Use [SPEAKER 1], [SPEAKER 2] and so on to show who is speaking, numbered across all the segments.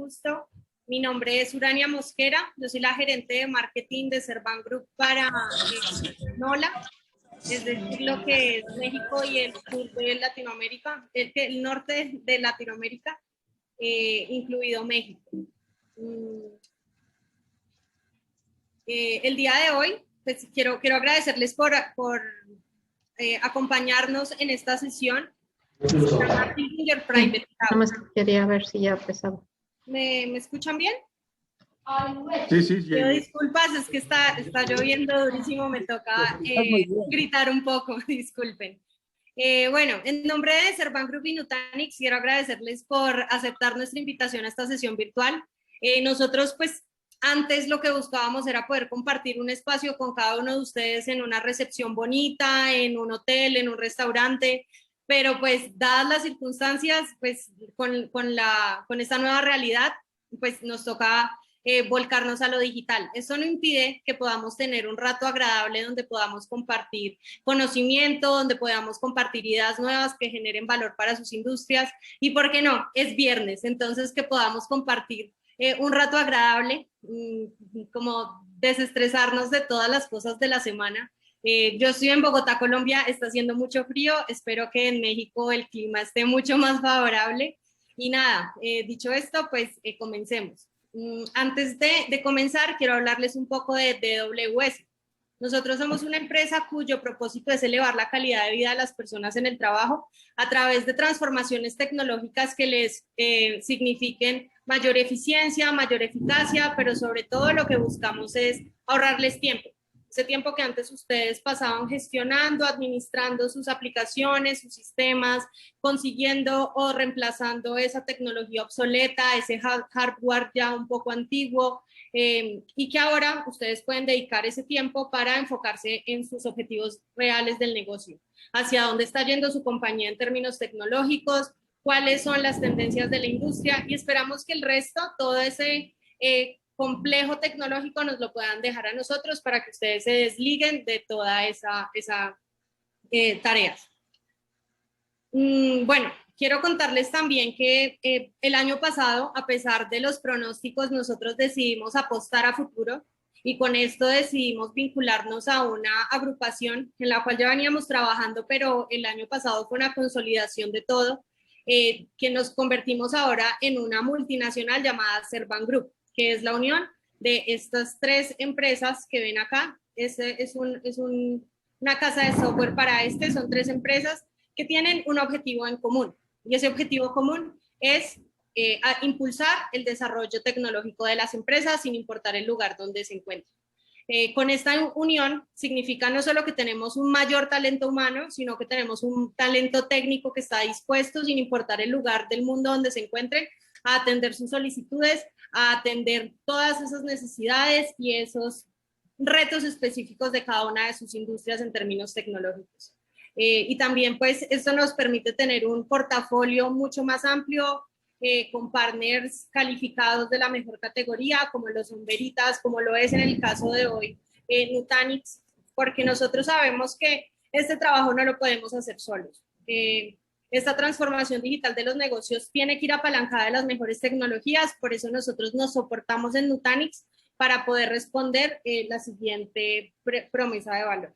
[SPEAKER 1] gusto. Mi nombre es Urania Mosquera, yo soy la gerente de marketing de Servan Group para NOLA, es decir, lo que es México y el sur de Latinoamérica, el norte de Latinoamérica, incluido México. El día de hoy, pues quiero agradecerles por acompañarnos en esta sesión.
[SPEAKER 2] Private. Nada más quería ver si ya empezaba.
[SPEAKER 1] ¿Me escuchan bien?
[SPEAKER 3] Sí.
[SPEAKER 1] Pido disculpas, es que está lloviendo durísimo, me toca gritar un poco, disculpen. Bueno, en nombre de Servan Group y Nutanix, quiero agradecerles por aceptar nuestra invitación a esta sesión virtual. Nosotros, pues, antes lo que buscábamos era poder compartir un espacio con cada uno de ustedes en una recepción bonita, en un hotel, en un restaurante, pero pues, dadas las circunstancias, pues, con esta nueva realidad, pues nos toca volcarnos a lo digital. Eso no impide que podamos tener un rato agradable donde podamos compartir conocimiento, donde podamos compartir ideas nuevas que generen valor para sus industrias y, ¿por qué no? Es viernes, entonces que podamos compartir un rato agradable, como desestresarnos de todas las cosas de la semana. Yo estoy en Bogotá, Colombia, está haciendo mucho frío, espero que en México el clima esté mucho más favorable. Y nada, dicho esto, pues comencemos. Antes de comenzar, quiero hablarles un poco de DWS. Nosotros somos una empresa cuyo propósito es elevar la calidad de vida de las personas en el trabajo a través de transformaciones tecnológicas que les signifiquen mayor eficiencia, mayor eficacia, pero sobre todo lo que buscamos es ahorrarles tiempo. Ese tiempo que antes ustedes pasaban gestionando, administrando sus aplicaciones, sus sistemas, consiguiendo o reemplazando esa tecnología obsoleta, ese hardware ya un poco antiguo, y que ahora ustedes pueden dedicar ese tiempo para enfocarse en sus objetivos reales del negocio. Hacia dónde está yendo su compañía en términos tecnológicos, cuáles son las tendencias de la industria, y esperamos que el resto, todo ese complejo tecnológico, nos lo puedan dejar a nosotros para que ustedes se desliguen de toda esa tareas. Bueno, quiero contarles también que el año pasado, a pesar de los pronósticos, nosotros decidimos apostar a futuro y con esto decidimos vincularnos a una agrupación en la cual ya veníamos trabajando, pero el año pasado fue una consolidación de todo, que nos convertimos ahora en una multinacional llamada Servan Group, que es la unión de estas tres empresas que ven acá. Una casa de software para son tres empresas que tienen un objetivo en común, y ese objetivo común es impulsar el desarrollo tecnológico de las empresas sin importar el lugar donde se encuentren. Con esta unión significa no solo que tenemos un mayor talento humano, sino que tenemos un talento técnico que está dispuesto, sin importar el lugar del mundo donde se encuentren, a atender sus solicitudes, a atender todas esas necesidades y esos retos específicos de cada una de sus industrias en términos tecnológicos. Y también pues esto nos permite tener un portafolio mucho más amplio, con partners calificados de la mejor categoría, como lo son Veritas, como lo es en el caso de hoy Nutanix, porque nosotros sabemos que este trabajo no lo podemos hacer solos. Esta transformación digital de los negocios tiene que ir apalancada de las mejores tecnologías, por eso nosotros nos soportamos en Nutanix para poder responder la siguiente promesa de valor,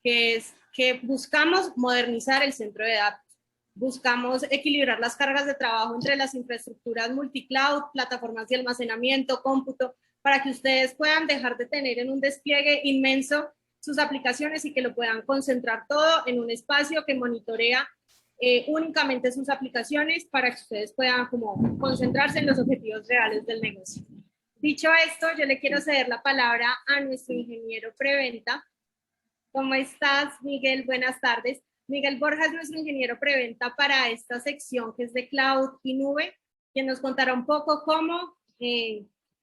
[SPEAKER 1] que es que buscamos modernizar el centro de datos. Buscamos equilibrar las cargas de trabajo entre las infraestructuras multicloud, plataformas de almacenamiento, cómputo, para que ustedes puedan dejar de tener en un despliegue inmenso sus aplicaciones y que lo puedan concentrar todo en un espacio que monitorea únicamente sus aplicaciones para que ustedes puedan como concentrarse en los objetivos reales del negocio. Dicho esto, yo le quiero ceder la palabra a nuestro ingeniero preventa. ¿Cómo estás, Miguel? Buenas tardes. Miguel Borja es nuestro ingeniero preventa para esta sección que es de Cloud y Nube, quien nos contará un poco cómo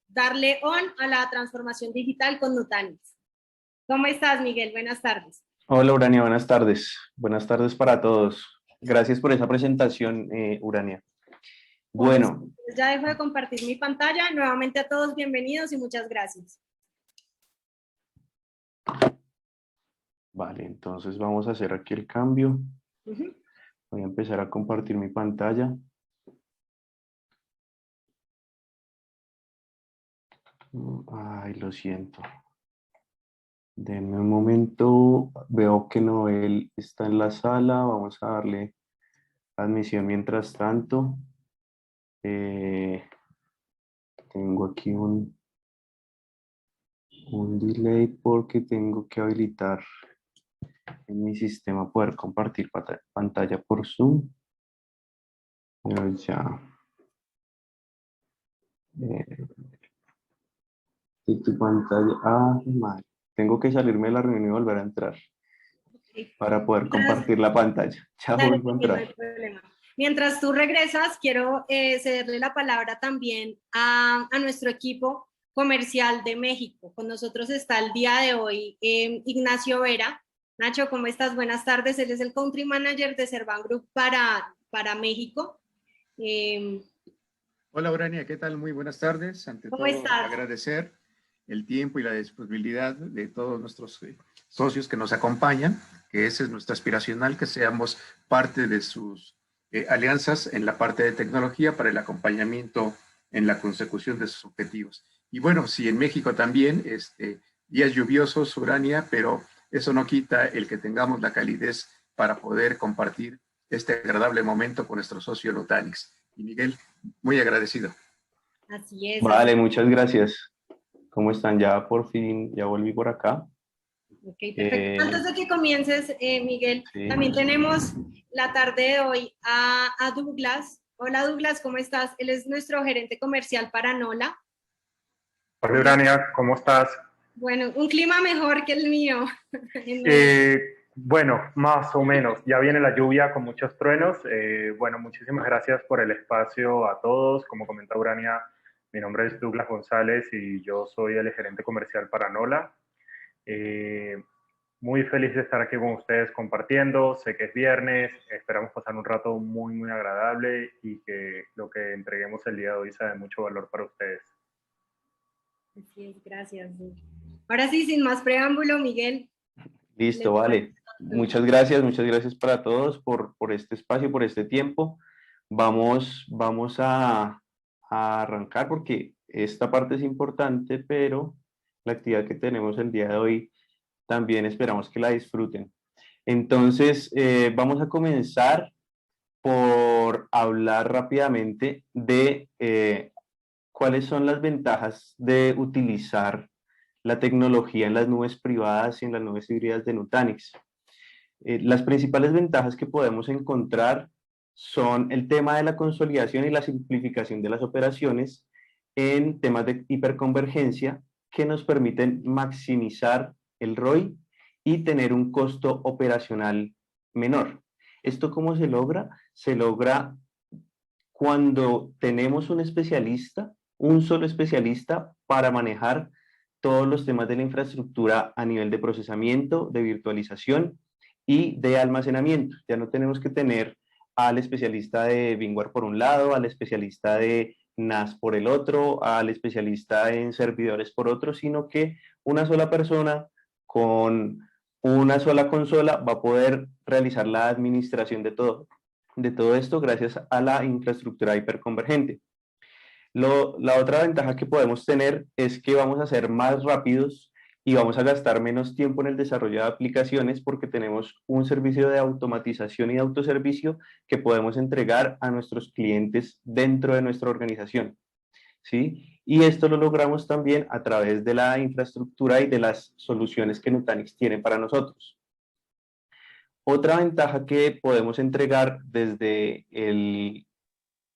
[SPEAKER 1] darle on a la transformación digital con Nutanix. ¿Cómo estás, Miguel? Buenas tardes.
[SPEAKER 3] Hola, Urania, buenas tardes. Buenas tardes para todos. Gracias por esa presentación, Urania. Bueno.
[SPEAKER 1] Ya dejo de compartir mi pantalla. Nuevamente a todos bienvenidos y muchas gracias.
[SPEAKER 3] Vale, entonces vamos a hacer aquí el cambio. Voy a empezar a compartir mi pantalla. Ay, lo siento. Denme un momento. Veo que Noel está en la sala. Vamos a darle admisión mientras tanto. Tengo aquí un delay porque tengo que habilitar en mi sistema poder compartir pantalla por Zoom. Pero ya. Tu pantalla. Ah, madre. Tengo que salirme de la reunión y volver a entrar para poder
[SPEAKER 1] Mientras,
[SPEAKER 3] compartir la pantalla. Ya
[SPEAKER 1] claro
[SPEAKER 3] vuelvo a
[SPEAKER 1] que sí, no
[SPEAKER 3] entrar.
[SPEAKER 1] hay problema. Mientras tú regresas, quiero cederle la palabra también a nuestro equipo comercial de México. Con nosotros está el día de hoy Ignacio Vera. Nacho, ¿cómo estás? Buenas tardes. Él es el Country Manager de Servan Group para México.
[SPEAKER 4] Hola, Urania, ¿qué tal? Muy buenas tardes. Ante
[SPEAKER 1] ¿Cómo
[SPEAKER 4] todo,
[SPEAKER 1] estás?
[SPEAKER 4] agradecer el tiempo y la disponibilidad de todos nuestros socios que nos acompañan, que esa es nuestra aspiracional, que seamos parte de sus alianzas en la parte de tecnología para el acompañamiento en la consecución de sus objetivos. Y bueno, sí, en México también, días lluviosos, Urania, pero eso no quita el que tengamos la calidez para poder compartir este agradable momento con nuestro socio Nutanix. Y Miguel, muy agradecido.
[SPEAKER 1] Así es.
[SPEAKER 3] Vale, muchas gracias. ¿Cómo están? Ya por fin, ya volví por acá.
[SPEAKER 1] Ok, perfecto. Antes de que comiences, Miguel,
[SPEAKER 3] Sí.
[SPEAKER 1] también tenemos la tarde de hoy a Douglas. Hola Douglas, ¿cómo estás? Él es nuestro gerente comercial para NOLA.
[SPEAKER 5] Hola Urania, ¿cómo estás?
[SPEAKER 1] Bueno, un clima mejor que el mío.
[SPEAKER 5] Bueno, más o menos. Ya viene la lluvia con muchos truenos. Bueno, muchísimas gracias por el espacio a todos. Como comenta Urania, mi nombre es Douglas González y yo soy el gerente comercial para NOLA. Muy feliz de estar aquí con ustedes compartiendo. Sé que es viernes, esperamos pasar un rato muy, muy agradable y que lo que entreguemos el día de hoy sea de mucho valor para ustedes.
[SPEAKER 1] Así es, gracias. Ahora sí, sin más preámbulo, Miguel.
[SPEAKER 3] Listo, vale. Muchas gracias para todos por este espacio, por este tiempo. Vamos a arrancar porque esta parte es importante, pero la actividad que tenemos el día de hoy también esperamos que la disfruten. Entonces, vamos a comenzar por hablar rápidamente de cuáles son las ventajas de utilizar la tecnología en las nubes privadas y en las nubes híbridas de Nutanix. Las principales ventajas que podemos encontrar son el tema de la consolidación y la simplificación de las operaciones en temas de hiperconvergencia que nos permiten maximizar el ROI y tener un costo operacional menor. ¿Esto cómo se logra? Se logra cuando tenemos un especialista, un solo especialista para manejar todos los temas de la infraestructura a nivel de procesamiento, de virtualización y de almacenamiento. Ya no tenemos que tener al especialista de VMware por un lado, al especialista de NAS por el otro, al especialista en servidores por otro, sino que una sola persona con una sola consola va a poder realizar la administración de todo esto gracias a la infraestructura hiperconvergente. La otra ventaja que podemos tener es que vamos a ser más rápidos y vamos a gastar menos tiempo en el desarrollo de aplicaciones porque tenemos un servicio de automatización y de autoservicio que podemos entregar a nuestros clientes dentro de nuestra organización, ¿sí? Y esto lo logramos también a través de la infraestructura y de las soluciones que Nutanix tiene para nosotros. Otra ventaja que podemos entregar desde el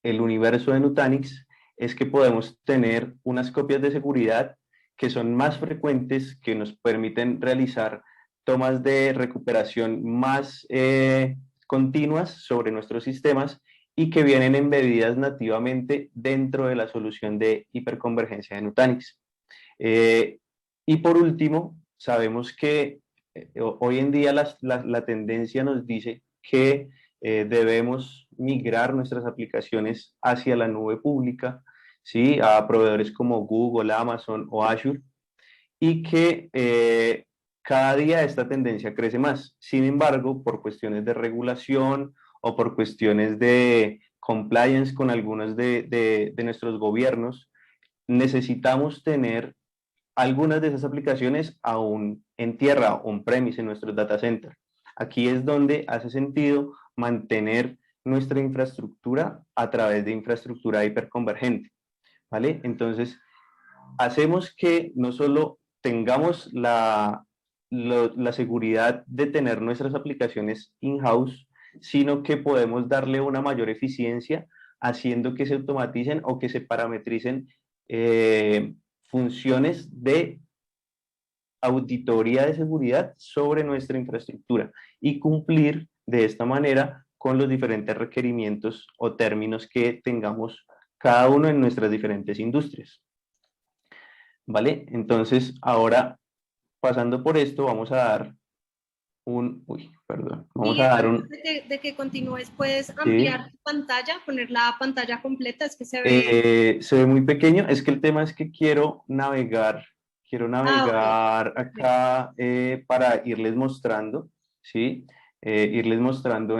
[SPEAKER 3] universo de Nutanix es que podemos tener unas copias de seguridad que son más frecuentes, que nos permiten realizar tomas de recuperación más continuas sobre nuestros sistemas y que vienen embedidas nativamente dentro de la solución de hiperconvergencia de Nutanix. Y por último, sabemos que hoy en día la tendencia nos dice que debemos migrar nuestras aplicaciones hacia la nube pública, ¿sí? A proveedores como Google, Amazon o Azure, y que cada día esta tendencia crece más. Sin embargo, por cuestiones de regulación o por cuestiones de compliance con algunos de nuestros gobiernos, necesitamos tener algunas de esas aplicaciones aún en tierra, on-premise, en nuestros data centers. Aquí es donde hace sentido mantener nuestra infraestructura a través de infraestructura hiperconvergente, ¿vale? Entonces, hacemos que no solo tengamos la seguridad de tener nuestras aplicaciones in-house, sino que podemos darle una mayor eficiencia haciendo que se automaticen o que se parametricen funciones de auditoría de seguridad sobre nuestra infraestructura y cumplir de esta manera con los diferentes requerimientos o términos que tengamos cada uno en nuestras diferentes industrias. ¿Vale? Entonces, ahora, pasando por esto, vamos a dar vamos a dar un...
[SPEAKER 1] De que continúes, puedes ampliar tu pantalla, poner la pantalla completa, es que se ve
[SPEAKER 3] muy pequeño, es que el tema es que quiero navegar acá para irles mostrando, ¿sí? Irles mostrando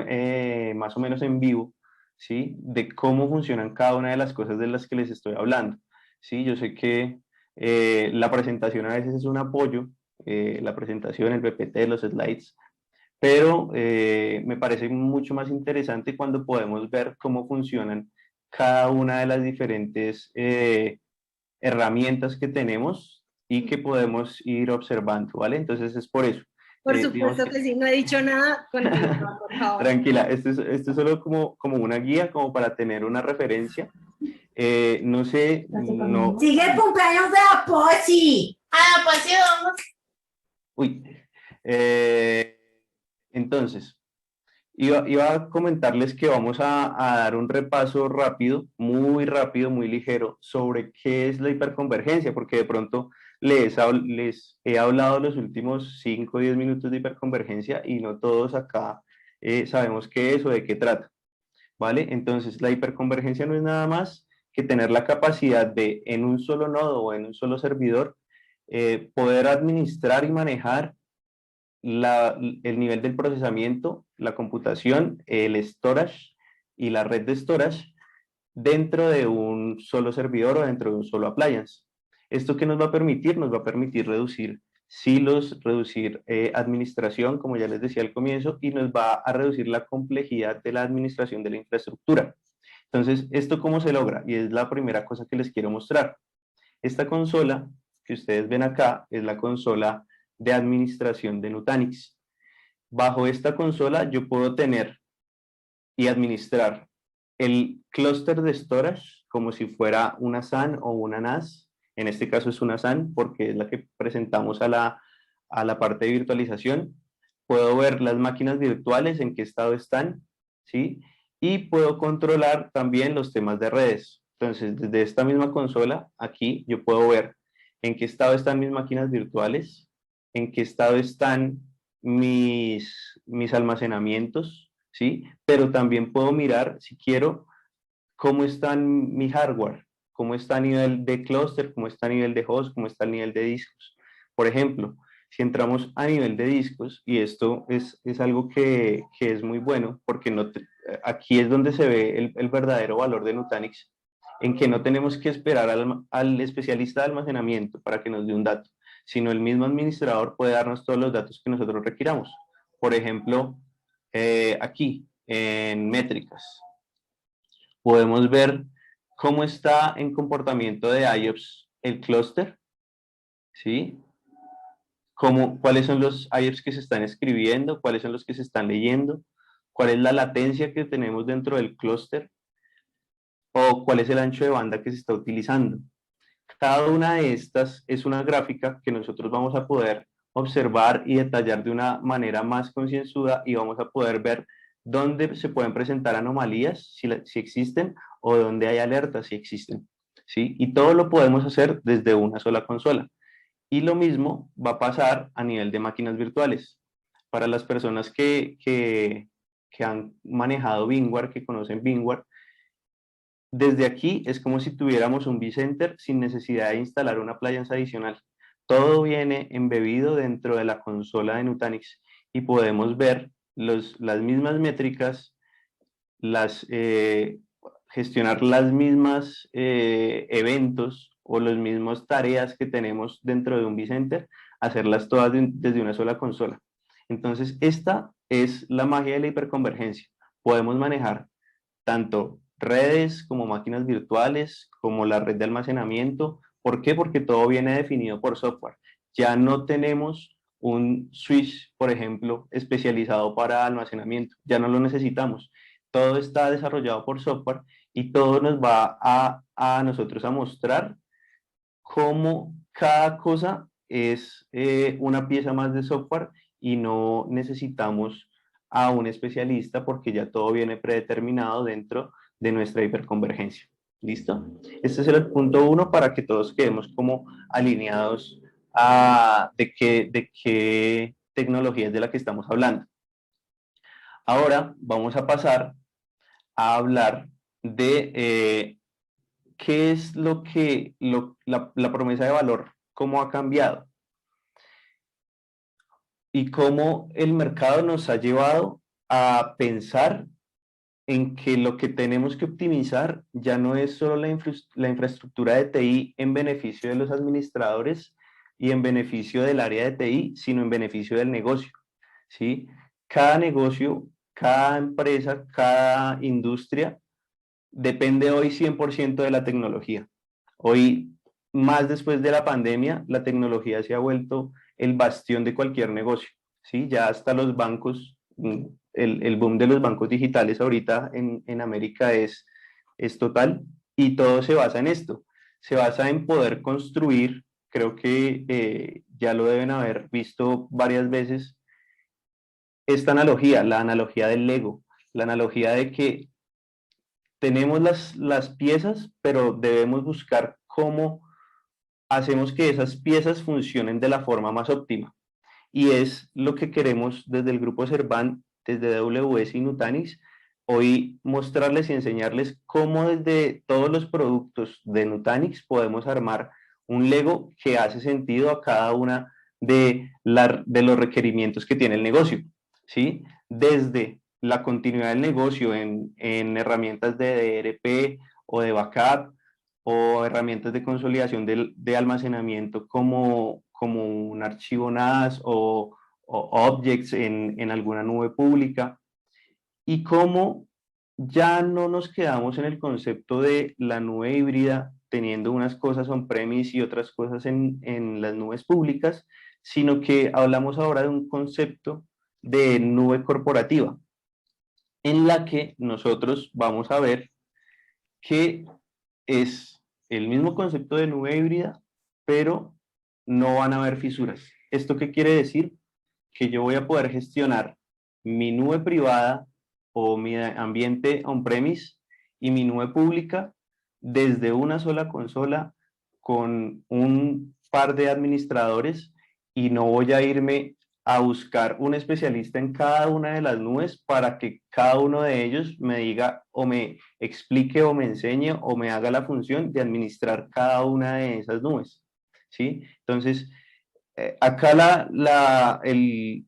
[SPEAKER 3] más o menos en vivo, ¿sí? De cómo funcionan cada una de las cosas de las que les estoy hablando, ¿sí? Yo sé que la presentación a veces es un apoyo, la presentación, el PPT, los slides, pero me parece mucho más interesante cuando podemos ver cómo funcionan cada una de las diferentes herramientas que tenemos y que podemos ir observando, ¿vale? Entonces es por eso.
[SPEAKER 1] Por supuesto que sí, no he dicho nada, continúa, por favor.
[SPEAKER 3] Tranquila, esto es solo como una guía, como para tener una referencia. No sé, no...
[SPEAKER 6] ¡Sigue el cumpleaños de Apochi! ¡A Apochi vamos!
[SPEAKER 3] Uy, entonces, iba a comentarles que vamos a dar un repaso rápido, muy ligero, sobre qué es la hiperconvergencia, porque de pronto les he hablado los últimos 5 o 10 minutos de hiperconvergencia y no todos acá sabemos qué es o de qué trata, ¿vale? Entonces, la hiperconvergencia no es nada más que tener la capacidad de, en un solo nodo o en un solo servidor, poder administrar y manejar el nivel del procesamiento, la computación, el storage y la red de storage dentro de un solo servidor o dentro de un solo appliance. ¿Esto qué nos va a permitir? Nos va a permitir reducir silos, reducir administración, como ya les decía al comienzo, y nos va a reducir la complejidad de la administración de la infraestructura. Entonces, ¿esto cómo se logra? Y es la primera cosa que les quiero mostrar. Esta consola que ustedes ven acá es la consola de administración de Nutanix. Bajo esta consola yo puedo tener y administrar el clúster de storage como si fuera una SAN o una NAS. En este caso es una SAN porque es la que presentamos a la parte de virtualización. Puedo ver las máquinas virtuales, en qué estado están, ¿sí? Y puedo controlar también los temas de redes. Entonces, desde esta misma consola, aquí yo puedo ver en qué estado están mis máquinas virtuales, en qué estado están mis almacenamientos, ¿sí? Pero también puedo mirar, si quiero, cómo está mi hardware, cómo está a nivel de clúster, cómo está a nivel de host, cómo está a nivel de discos. Por ejemplo, si entramos a nivel de discos, y esto es algo que es muy bueno, porque aquí es donde se ve el verdadero valor de Nutanix, en que no tenemos que esperar al especialista de almacenamiento para que nos dé un dato, sino el mismo administrador puede darnos todos los datos que nosotros requiramos. Por ejemplo, aquí, en métricas, podemos ver cómo está en comportamiento de IOPS el clúster, ¿sí? Cuáles son los IOPS que se están escribiendo, cuáles son los que se están leyendo, cuál es la latencia que tenemos dentro del clúster, o cuál es el ancho de banda que se está utilizando. Cada una de estas es una gráfica que nosotros vamos a poder observar y detallar de una manera más concienzuda y vamos a poder ver dónde se pueden presentar anomalías, si existen, o dónde hay alertas, si existen, ¿sí? Y todo lo podemos hacer desde una sola consola. Y lo mismo va a pasar a nivel de máquinas virtuales. Para las personas que han manejado VMware, que conocen VMware, desde aquí es como si tuviéramos un vCenter sin necesidad de instalar una appliance adicional. Todo viene embebido dentro de la consola de Nutanix y podemos ver las mismas métricas, gestionar las mismas eventos o las mismas tareas que tenemos dentro de un vCenter, hacerlas todas desde una sola consola. Entonces, esta es la magia de la hiperconvergencia. Podemos manejar tanto redes como máquinas virtuales, como la red de almacenamiento. ¿Por qué? Porque todo viene definido por software. Ya no tenemos un switch, por ejemplo, especializado para almacenamiento. Ya no lo necesitamos. Todo está desarrollado por software y todo nos va a nosotros a mostrar cómo cada cosa es una pieza más de software y no necesitamos a un especialista porque ya todo viene predeterminado dentro de nuestra hiperconvergencia. ¿Listo? Este es el punto 1 para que todos quedemos como alineados de qué tecnología es de la que estamos hablando. Ahora vamos a pasar a hablar de qué es la promesa de valor, cómo ha cambiado y cómo el mercado nos ha llevado a pensar en que lo que tenemos que optimizar ya no es solo la infraestructura de TI en beneficio de los administradores y en beneficio del área de TI, sino en beneficio del negocio, ¿sí? Cada negocio, cada empresa, cada industria depende hoy 100% de la tecnología. Hoy, más después de la pandemia, la tecnología se ha vuelto el bastión de cualquier negocio, ¿sí? Ya hasta los bancos, el boom de los bancos digitales ahorita en América es total y todo se basa en esto. Se basa en poder construir, creo que ya lo deben haber visto varias veces, esta analogía, la analogía del Lego, la analogía de que tenemos las piezas, pero debemos buscar cómo hacemos que esas piezas funcionen de la forma más óptima. Y es lo que queremos desde el grupo Servan, desde AWS y Nutanix, hoy mostrarles y enseñarles cómo desde todos los productos de Nutanix podemos armar un Lego que hace sentido a cada una de los requerimientos que tiene el negocio, ¿sí? Desde la continuidad del negocio en herramientas de DRP o de backup o herramientas de consolidación de almacenamiento como un archivo NAS o objects en alguna nube pública, y cómo ya no nos quedamos en el concepto de la nube híbrida, teniendo unas cosas on-premise y otras cosas en las nubes públicas, sino que hablamos ahora de un concepto de nube corporativa, en la que nosotros vamos a ver que es el mismo concepto de nube híbrida, pero no van a haber fisuras. ¿Esto qué quiere decir? Que yo voy a poder gestionar mi nube privada o mi ambiente on-premise y mi nube pública desde una sola consola con un par de administradores, y no voy a irme a buscar un especialista en cada una de las nubes para que cada uno de ellos me diga o me explique o me enseñe o me haga la función de administrar cada una de esas nubes, ¿sí? Entonces, acá el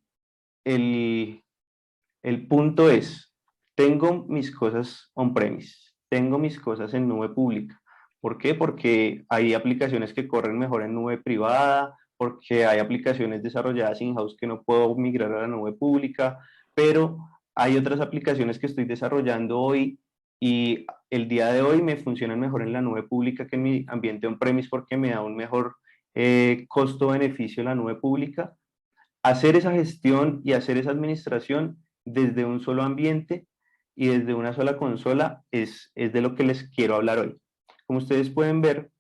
[SPEAKER 3] punto es, tengo mis cosas on-premise, tengo mis cosas en nube pública. ¿Por qué? Porque hay aplicaciones que corren mejor en nube privada, porque hay aplicaciones desarrolladas in-house que no puedo migrar a la nube pública, pero hay otras aplicaciones que estoy desarrollando hoy y el día de hoy me funcionan mejor en la nube pública que en mi ambiente on-premise porque me da un mejor costo-beneficio en la nube pública. Hacer esa gestión y hacer esa administración desde un solo ambiente y desde una sola consola es de lo que les quiero hablar hoy. Como ustedes pueden ver,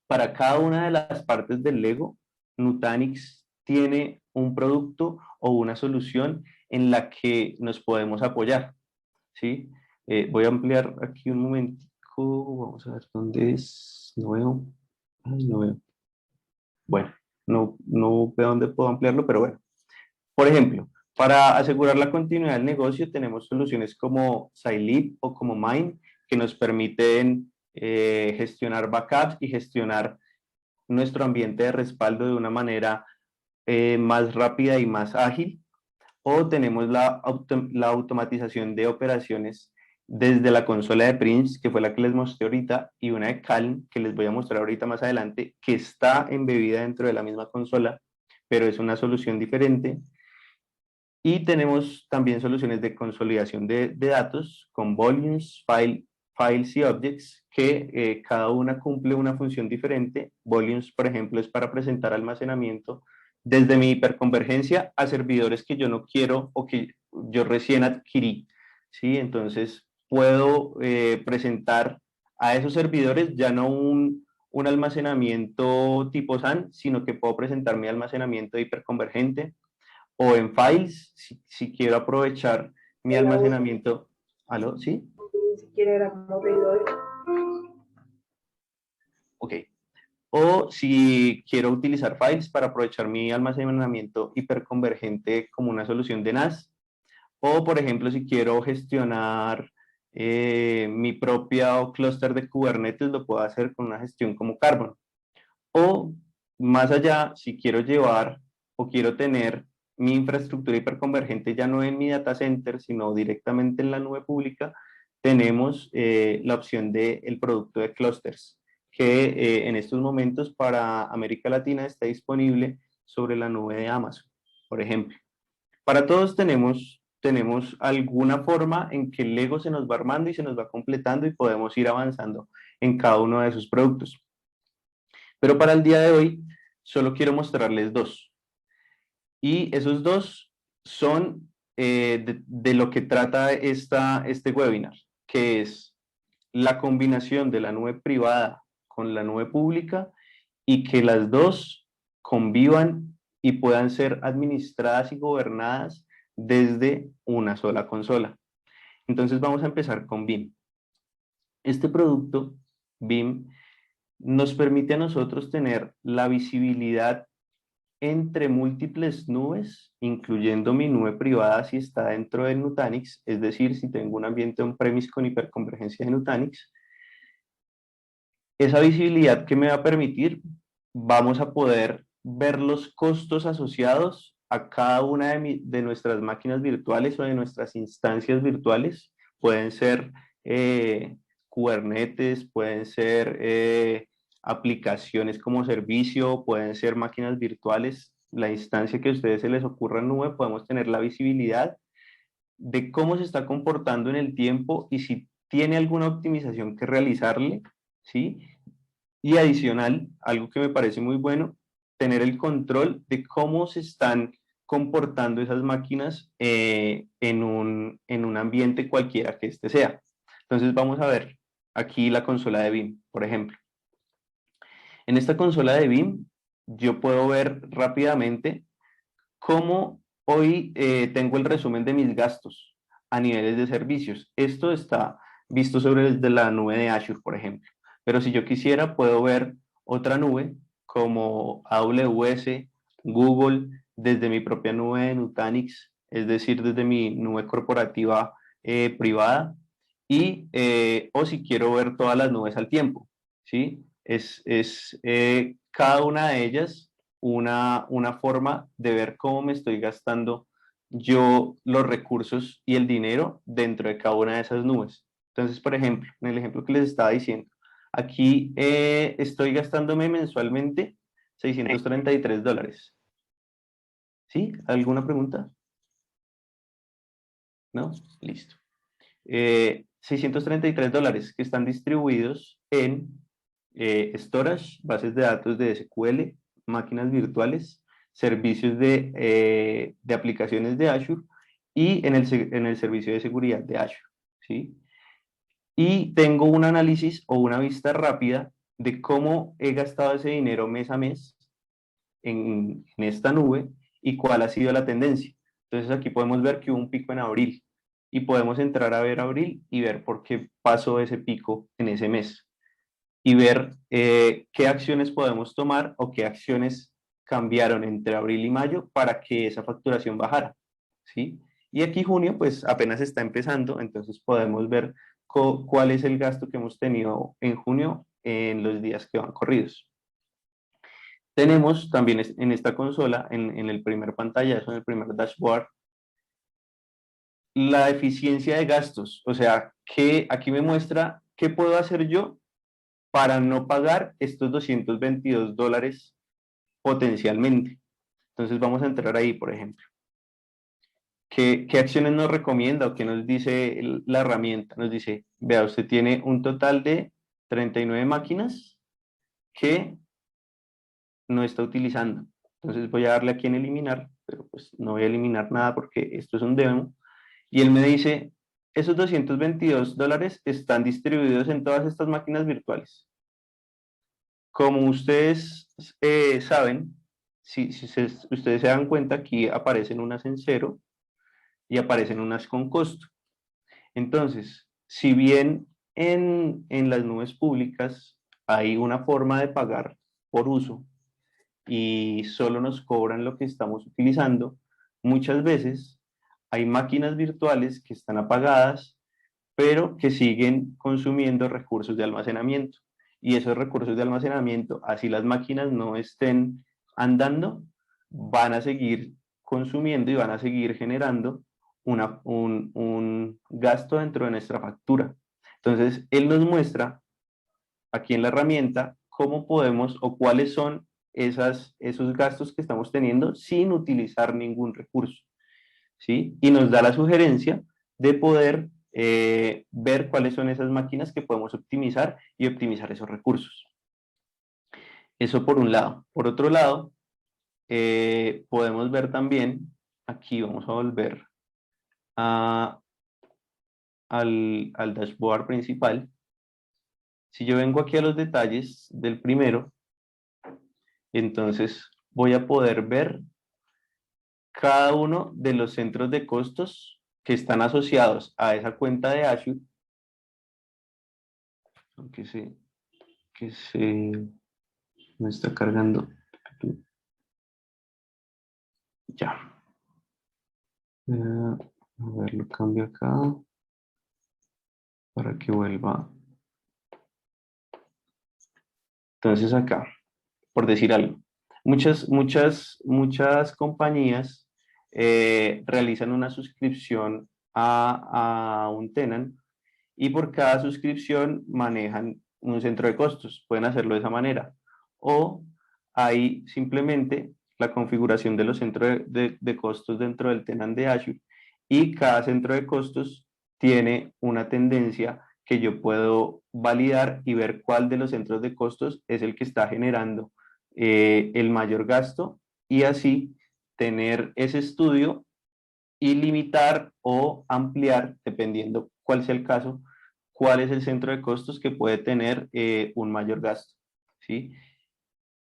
[SPEAKER 3] para cada una de las partes del Lego, Nutanix tiene un producto o una solución en la que nos podemos apoyar, ¿sí? Voy a ampliar aquí un momentico, vamos a ver dónde es, no veo, ay, no veo. Bueno, no veo dónde puedo ampliarlo, pero bueno. Por ejemplo, para asegurar la continuidad del negocio tenemos soluciones como Scilib o como Mine que nos permiten gestionar backups y gestionar nuestro ambiente de respaldo de una manera más rápida y más ágil. O tenemos la automatización de operaciones desde la consola de Prince, que fue la que les mostré ahorita, y una de Calm, que les voy a mostrar ahorita más adelante, que está embebida dentro de la misma consola, pero es una solución diferente. Y tenemos también soluciones de consolidación de datos con volumes, files y objects, que cada una cumple una función diferente. Volumes, por ejemplo, es para presentar almacenamiento desde mi hiperconvergencia a servidores que yo no quiero o que yo recién adquirí, ¿sí? Entonces, puedo presentar a esos servidores ya no un almacenamiento tipo SAN, sino que puedo presentar mi almacenamiento hiperconvergente, o en files, si quiero aprovechar mi almacenamiento. ¿Aló? ¿Sí?
[SPEAKER 7] Ni siquiera era movido.
[SPEAKER 3] Ok. O si quiero utilizar files para aprovechar mi almacenamiento hiperconvergente como una solución de NAS. O, por ejemplo, si quiero gestionar mi propia clúster de Kubernetes, lo puedo hacer con una gestión como Carbon. O, más allá, si quiero llevar o quiero tener mi infraestructura hiperconvergente ya no en mi data center, sino directamente en la nube pública, tenemos la opción del producto de clusters, que en estos momentos para América Latina está disponible sobre la nube de Amazon, por ejemplo. Para todos tenemos alguna forma en que el Lego se nos va armando y se nos va completando y podemos ir avanzando en cada uno de esos productos. Pero para el día de hoy, solo quiero mostrarles dos. Y esos dos son de lo que trata este webinar, que es la combinación de la nube privada con la nube pública y que las dos convivan y puedan ser administradas y gobernadas desde una sola consola. Entonces vamos a empezar con BIM. Este producto, BIM, nos permite a nosotros tener la visibilidad entre múltiples nubes, incluyendo mi nube privada si está dentro de Nutanix, es decir, si tengo un ambiente on-premise con hiperconvergencia de Nutanix. Esa visibilidad que me va a permitir, vamos a poder ver los costos asociados a cada una de nuestras máquinas virtuales o de nuestras instancias virtuales. Pueden ser Kubernetes, pueden ser aplicaciones como servicio, pueden ser máquinas virtuales. La instancia que a ustedes se les ocurra en nube, podemos tener la visibilidad de cómo se está comportando en el tiempo y si tiene alguna optimización que realizarle, ¿sí? Y adicional, algo que me parece muy bueno, tener el control de cómo se están comportando esas máquinas en un ambiente cualquiera que este sea. Entonces vamos a ver aquí la consola de BIM, por ejemplo. En esta consola de BIM, yo puedo ver rápidamente cómo hoy tengo el resumen de mis gastos a niveles de servicios. Esto está visto sobre la nube de Azure, por ejemplo. Pero si yo quisiera, puedo ver otra nube como AWS, Google, desde mi propia nube de Nutanix, es decir, desde mi nube corporativa privada, o si quiero ver todas las nubes al tiempo, ¿sí? Cada una de ellas una forma de ver cómo me estoy gastando yo los recursos y el dinero dentro de cada una de esas nubes. Entonces, por ejemplo, en el ejemplo que les estaba diciendo, aquí estoy gastándome mensualmente $633. ¿Sí? ¿Alguna pregunta? ¿No? Listo. $633 que están distribuidos en storage, bases de datos de SQL, máquinas virtuales, servicios de aplicaciones de Azure y en el servicio de seguridad de Azure, ¿sí? Y tengo un análisis o una vista rápida de cómo he gastado ese dinero mes a mes en esta nube y cuál ha sido la tendencia. Entonces aquí podemos ver que hubo un pico en abril y podemos entrar a ver abril y ver por qué pasó ese pico en ese mes y ver qué acciones podemos tomar o qué acciones cambiaron entre abril y mayo para que esa facturación bajara, ¿sí? Y aquí junio pues apenas está empezando, entonces podemos ver cuál es el gasto que hemos tenido en junio en los días que van corridos. Tenemos también en esta consola, en el primer pantallazo, en el primer dashboard, la eficiencia de gastos, o sea, que aquí me muestra qué puedo hacer yo para no pagar estos $222 potencialmente. Entonces vamos a entrar ahí, por ejemplo. ¿Qué acciones nos recomienda o qué nos dice la herramienta? Nos dice, vea, usted tiene un total de 39 máquinas que no está utilizando. Entonces voy a darle aquí en eliminar, pero pues no voy a eliminar nada porque esto es un demo. Y él me dice, esos $222 están distribuidos en todas estas máquinas virtuales. Como ustedes saben, si ustedes se dan cuenta, aquí aparecen unas en cero y aparecen unas con costo. Entonces, si bien en las nubes públicas hay una forma de pagar por uso y solo nos cobran lo que estamos utilizando, muchas veces hay máquinas virtuales que están apagadas, pero que siguen consumiendo recursos de almacenamiento. Y esos recursos de almacenamiento, así las máquinas no estén andando, van a seguir consumiendo y van a seguir generando un gasto dentro de nuestra factura. Entonces, él nos muestra aquí en la herramienta cómo podemos o cuáles son esos gastos que estamos teniendo sin utilizar ningún recurso, ¿sí? Y nos da la sugerencia de poder ver cuáles son esas máquinas que podemos optimizar y optimizar esos recursos. Eso por un lado. Por otro lado, podemos ver también, aquí vamos a volver al dashboard principal. Si yo vengo aquí a los detalles del primero, entonces voy a poder ver cada uno de los centros de costos que están asociados a esa cuenta de Azure, que me está cargando. Ya. A ver, lo cambio acá para que vuelva. Entonces acá, por decir algo, muchas compañías realizan una suscripción a un tenant y por cada suscripción manejan un centro de costos. Pueden hacerlo de esa manera. O hay simplemente la configuración de los centros de costos dentro del tenant de Azure y cada centro de costos tiene una tendencia que yo puedo validar y ver cuál de los centros de costos es el que está generando el mayor gasto y así tener ese estudio y limitar o ampliar, dependiendo cuál sea el caso, cuál es el centro de costos que puede tener un mayor gasto, ¿sí?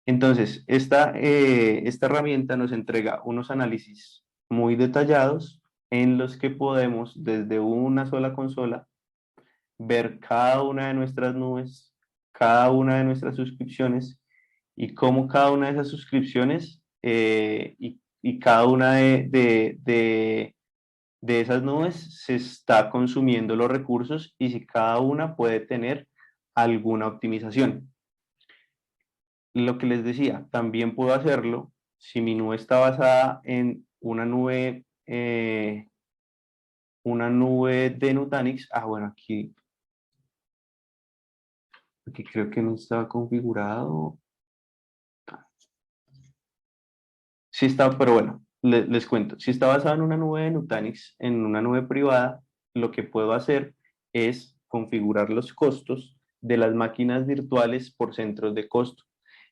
[SPEAKER 3] Entonces, esta herramienta nos entrega unos análisis muy detallados en los que podemos, desde una sola consola, ver cada una de nuestras nubes, cada una de nuestras suscripciones y cómo cada una de esas suscripciones y cada una de esas nubes se está consumiendo los recursos y si cada una puede tener alguna optimización. Lo que les decía, también puedo hacerlo si mi nube está basada en una nube de Nutanix. Bueno, aquí creo que no estaba configurado. Sí está, pero bueno, les cuento. Si está basado en una nube de Nutanix, en una nube privada, lo que puedo hacer es configurar los costos de las máquinas virtuales por centros de costo.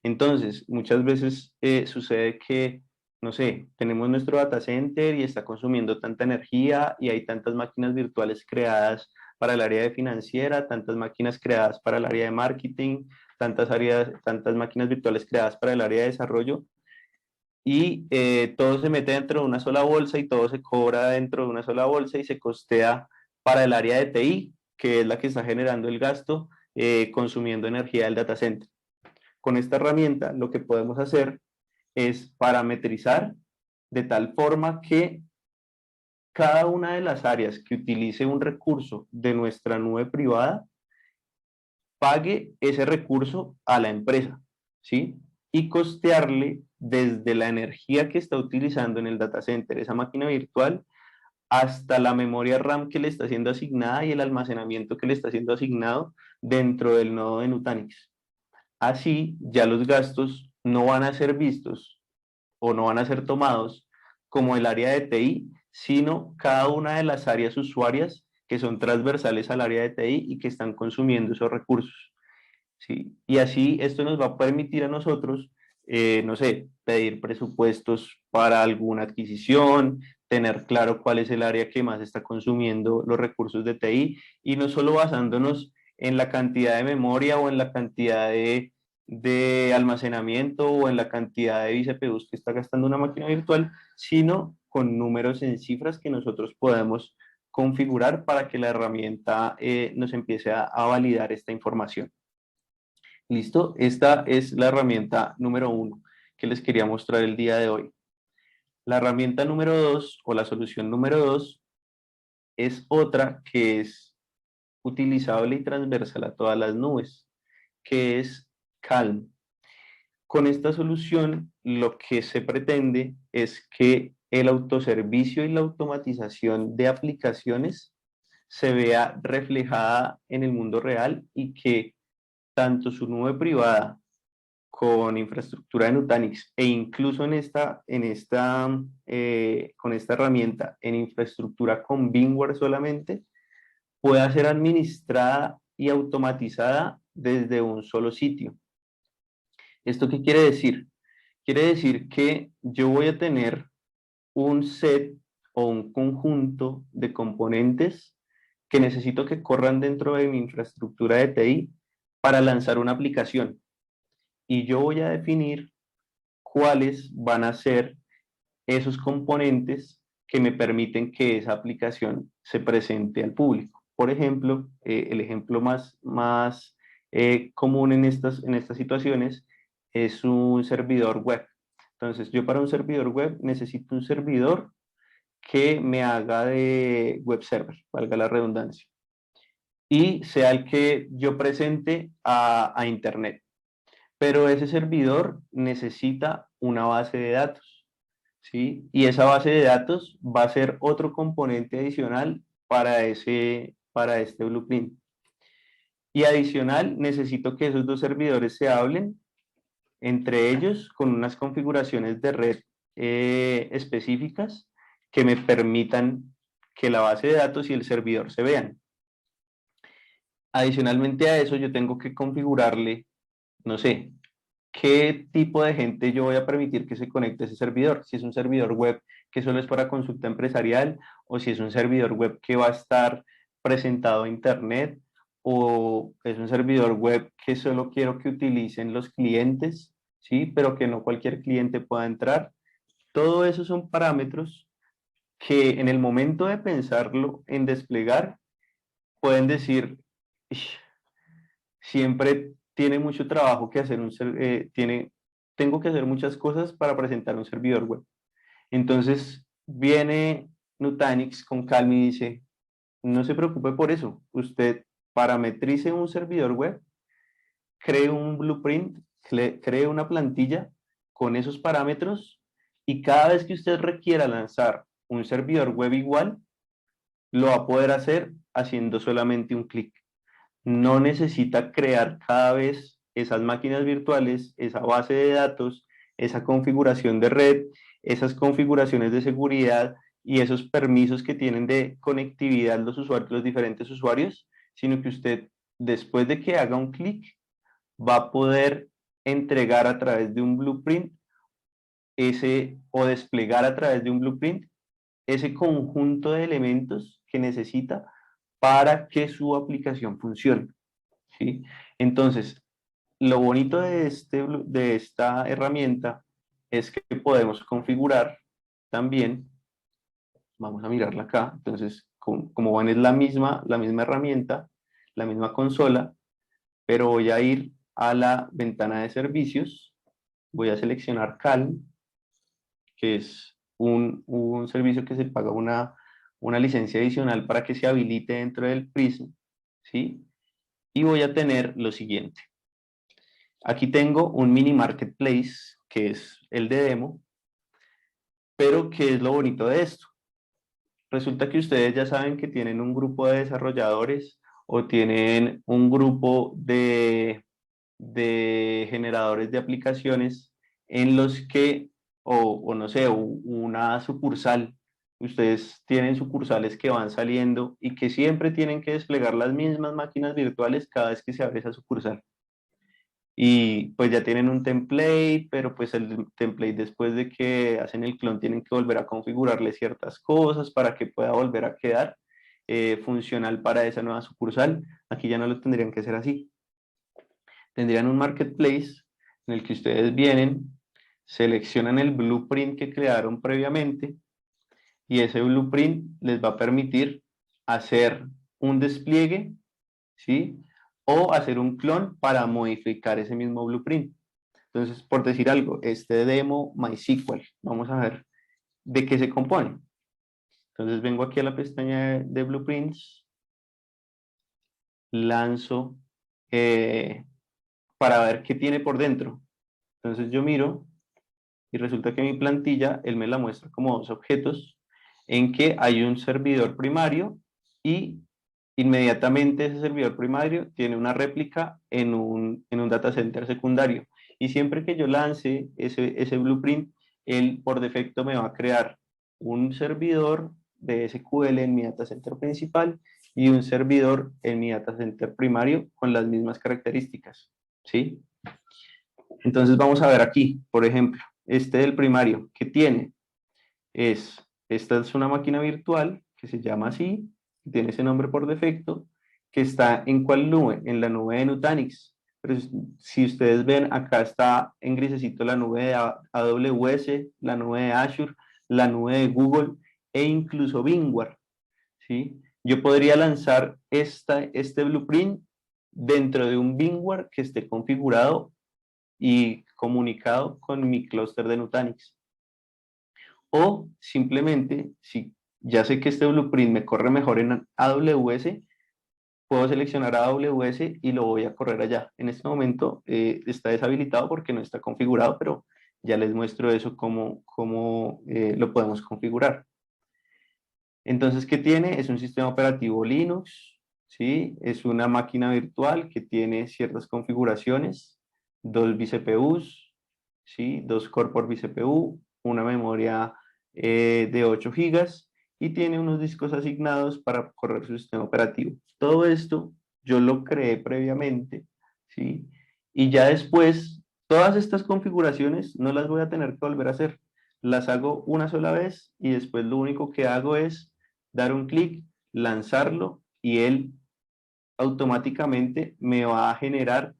[SPEAKER 3] Entonces, muchas veces sucede que, no sé, tenemos nuestro data center y está consumiendo tanta energía y hay tantas máquinas virtuales creadas para el área de financiera, tantas máquinas creadas para el área de marketing, tantas máquinas virtuales creadas para el área de desarrollo y todo se mete dentro de una sola bolsa y todo se cobra dentro de una sola bolsa y se costea para el área de TI, que es la que está generando el gasto, consumiendo energía del data center. Con esta herramienta lo que podemos hacer es parametrizar de tal forma que cada una de las áreas que utilice un recurso de nuestra nube privada pague ese recurso a la empresa, ¿sí? Y costearle desde la energía que está utilizando en el data center, esa máquina virtual, hasta la memoria RAM que le está siendo asignada y el almacenamiento que le está siendo asignado dentro del nodo de Nutanix. Así, ya los gastos no van a ser vistos o no van a ser tomados como el área de TI, sino cada una de las áreas usuarias que son transversales al área de TI y que están consumiendo esos recursos. ¿Sí? Y así esto nos va a permitir a nosotros, no sé, pedir presupuestos para alguna adquisición, tener claro cuál es el área que más está consumiendo los recursos de TI y no solo basándonos en la cantidad de memoria o en la cantidad de almacenamiento o en la cantidad de vCPUs que está gastando una máquina virtual, sino con números en cifras que nosotros podemos configurar para que la herramienta nos empiece a validar esta información. ¿Listo? Esta es la herramienta número 1 que les quería mostrar el día de hoy. La herramienta número 2 o la solución número 2 es otra que es utilizable y transversal a todas las nubes, que es Calm. Con esta solución lo que se pretende es que el autoservicio y la automatización de aplicaciones se vea reflejada en el mundo real y que tanto su nube privada con infraestructura de Nutanix e incluso con esta herramienta en infraestructura con VMware solamente, pueda ser administrada y automatizada desde un solo sitio. ¿Esto qué quiere decir? Quiere decir que yo voy a tener un set o un conjunto de componentes que necesito que corran dentro de mi infraestructura de TI para lanzar una aplicación. Y yo voy a definir cuáles van a ser esos componentes que me permiten que esa aplicación se presente al público. Por ejemplo, el ejemplo más común en estas situaciones es un servidor web. Entonces, yo para un servidor web necesito un servidor que me haga de web server, valga la redundancia, y sea el que yo presente a Internet. Pero ese servidor necesita una base de datos, ¿sí? Y esa base de datos va a ser otro componente adicional para este blueprint. Y adicional, necesito que esos dos servidores se hablen entre ellos con unas configuraciones de red específicas que me permitan que la base de datos y el servidor se vean. Adicionalmente a eso, yo tengo que configurarle, no sé, qué tipo de gente yo voy a permitir que se conecte a ese servidor. Si es un servidor web que solo es para consulta empresarial, o si es un servidor web que va a estar presentado a Internet, o es un servidor web que solo quiero que utilicen los clientes, ¿sí? Pero que no cualquier cliente pueda entrar. Todo eso son parámetros que en el momento de pensarlo en desplegar, pueden decir, siempre tiene mucho trabajo que hacer, tengo que hacer muchas cosas para presentar un servidor web. Entonces viene Nutanix con calma y dice, no se preocupe por eso, usted parametrice un servidor web, cree un blueprint, cree una plantilla con esos parámetros y cada vez que usted requiera lanzar un servidor web igual, lo va a poder hacer haciendo solamente un clic. No necesita crear cada vez esas máquinas virtuales, esa base de datos, esa configuración de red, esas configuraciones de seguridad y esos permisos que tienen de conectividad los diferentes usuarios, sino que usted, después de que haga un clic, va a poder entregar a través de un blueprint o desplegar a través de un blueprint ese conjunto de elementos que necesita para que su aplicación funcione, ¿sí? Entonces, lo bonito de esta herramienta es que podemos configurar también, vamos a mirarla acá, entonces, como van es la misma herramienta, la misma consola, pero voy a ir a la ventana de servicios, voy a seleccionar Calm, que es un servicio que se paga una licencia adicional para que se habilite dentro del Prism, ¿sí? Y voy a tener lo siguiente. Aquí tengo un mini marketplace, que es el de demo, pero ¿qué es lo bonito de esto? resulta que ustedes ya saben que tienen un grupo de desarrolladores o tienen un grupo de generadores de aplicaciones en los que, o no sé, una sucursal. Ustedes tienen sucursales que van saliendo y que siempre tienen que desplegar las mismas máquinas virtuales cada vez que se abre esa sucursal. Y pues ya tienen un template, pero pues el template después de que hacen el clon tienen que volver a configurarle ciertas cosas para que pueda volver a quedar funcional para esa nueva sucursal. Aquí ya no lo tendrían que hacer así. Tendrían un marketplace en el que ustedes vienen, seleccionan el blueprint que crearon previamente y ese blueprint les va a permitir hacer un despliegue, ¿sí? O hacer un clon para modificar ese mismo blueprint. Entonces, por decir algo, este demo MySQL, vamos a ver de qué se compone. Entonces vengo aquí a la pestaña de blueprints, lanzo para ver qué tiene por dentro. Entonces yo miro y resulta que mi plantilla, él me la muestra como dos objetos en que hay un servidor primario y inmediatamente ese servidor primario tiene una réplica en un data center secundario. Y siempre que yo lance ese blueprint, él por defecto me va a crear un servidor de SQL en mi data center principal y un servidor en mi data center primario con las mismas características, ¿sí? Entonces vamos a ver aquí, por ejemplo, este del primario, ¿qué tiene? Esta es una máquina virtual que se llama así, tiene ese nombre por defecto, que está ¿en cuál nube? En la nube de Nutanix. Pero si ustedes ven, acá está en grisecito la nube de AWS, la nube de Azure, la nube de Google e incluso VMware, ¿sí? Yo podría lanzar este blueprint dentro de un VMware que esté configurado y comunicado con mi clúster de Nutanix. O simplemente, si ya sé que este blueprint me corre mejor en AWS, puedo seleccionar AWS y lo voy a correr allá. En este momento está deshabilitado porque no está configurado, pero ya les muestro eso cómo lo podemos configurar. Entonces, ¿qué tiene? Es un sistema operativo Linux, ¿sí? Es una máquina virtual que tiene ciertas configuraciones, 2 vCPUs, ¿sí? 2 core por vCPU, una memoria de 8 gigas y tiene unos discos asignados para correr su sistema operativo. Todo esto yo lo creé previamente, ¿sí? Y ya después, todas estas configuraciones no las voy a tener que volver a hacer. Las hago una sola vez y después lo único que hago es dar un clic, lanzarlo y él automáticamente me va a generar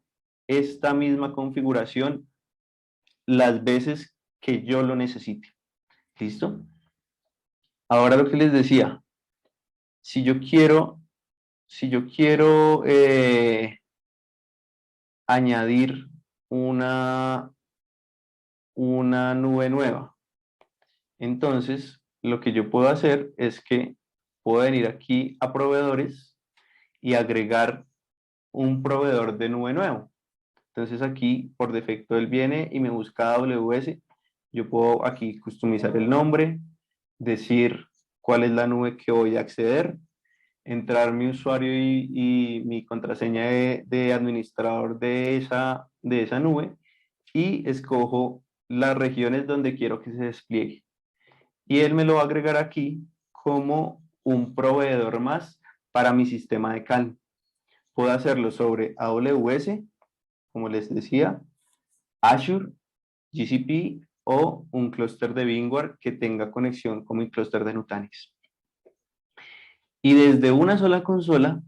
[SPEAKER 3] esta misma configuración las veces que yo lo necesite. ¿Listo? Ahora lo que les decía, si yo quiero añadir una nube nueva, entonces lo que yo puedo hacer es que puedo venir aquí a proveedores y agregar un proveedor de nube nuevo. Entonces aquí por defecto él viene y me busca AWS. Yo puedo aquí customizar el nombre, decir cuál es la nube que voy a acceder, entrar mi usuario y mi contraseña de administrador de esa nube y escojo las regiones donde quiero que se despliegue. Y él me lo va a agregar aquí como un proveedor más para mi sistema de CAN. Puedo hacerlo sobre AWS, como les decía, Azure, GCP o un clúster de VMware que tenga conexión con mi clúster de Nutanix. Y desde una sola consola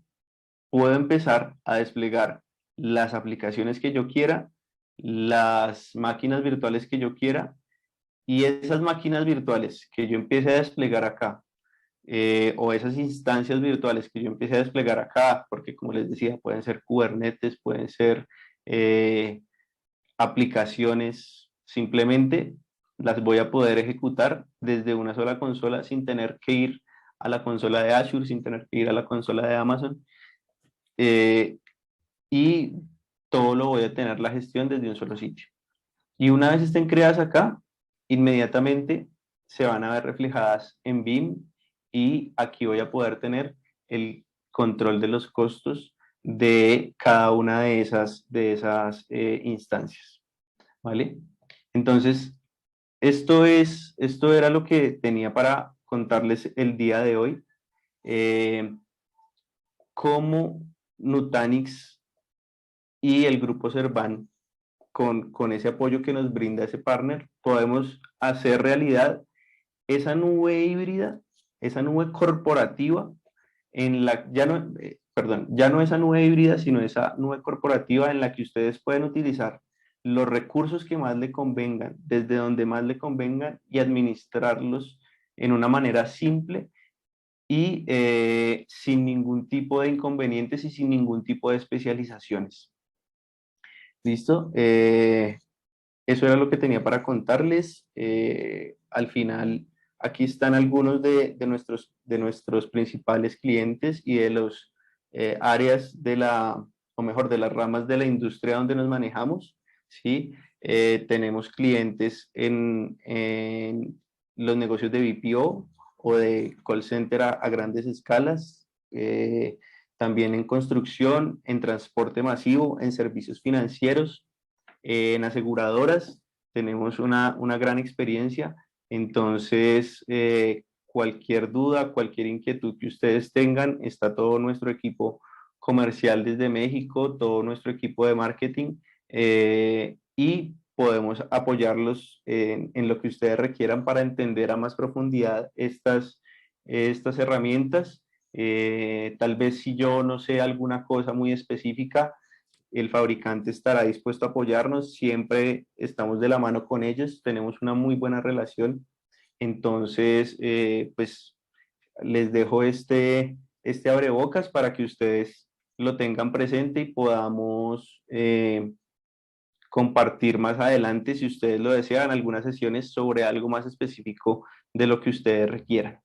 [SPEAKER 3] puedo empezar a desplegar las aplicaciones que yo quiera, las máquinas virtuales que yo quiera, y esas máquinas virtuales que yo empiece a desplegar acá, o esas instancias virtuales que yo empiece a desplegar acá, porque como les decía, pueden ser Kubernetes, pueden ser aplicaciones, simplemente las voy a poder ejecutar desde una sola consola sin tener que ir a la consola de Azure, sin tener que ir a la consola de Amazon. Y todo lo voy a tener la gestión desde un solo sitio. Y una vez estén creadas acá, inmediatamente se van a ver reflejadas en BIM, y aquí voy a poder tener el control de los costos de cada una de esas instancias, ¿vale? Entonces, esto era lo que tenía para contarles el día de hoy. Cómo Nutanix y el grupo Servan, con ese apoyo que nos brinda ese partner, podemos hacer realidad esa nube híbrida, esa nube corporativa, ya no esa nube híbrida, sino esa nube corporativa en la que ustedes pueden utilizar los recursos que más le convengan, desde donde más le convengan, y administrarlos en una manera simple y sin ningún tipo de inconvenientes y sin ningún tipo de especializaciones. ¿Listo? Eso era lo que tenía para contarles. Al final, aquí están algunos de nuestros principales clientes y de los áreas de de las ramas de la industria donde nos manejamos, ¿sí? Tenemos clientes en los negocios de BPO o de call center a grandes escalas, también en construcción, en transporte masivo, en servicios financieros, en aseguradoras. Tenemos una gran experiencia. Entonces, cualquier duda, cualquier inquietud que ustedes tengan, está todo nuestro equipo comercial desde México, todo nuestro equipo de marketing, y podemos apoyarlos en lo que ustedes requieran para entender a más profundidad estas herramientas. Tal vez si yo no sé alguna cosa muy específica, el fabricante estará dispuesto a apoyarnos, siempre estamos de la mano con ellos, tenemos una muy buena relación. Entonces, pues les dejo este abrebocas para que ustedes lo tengan presente y podamos compartir más adelante, si ustedes lo desean, algunas sesiones sobre algo más específico de lo que ustedes requieran.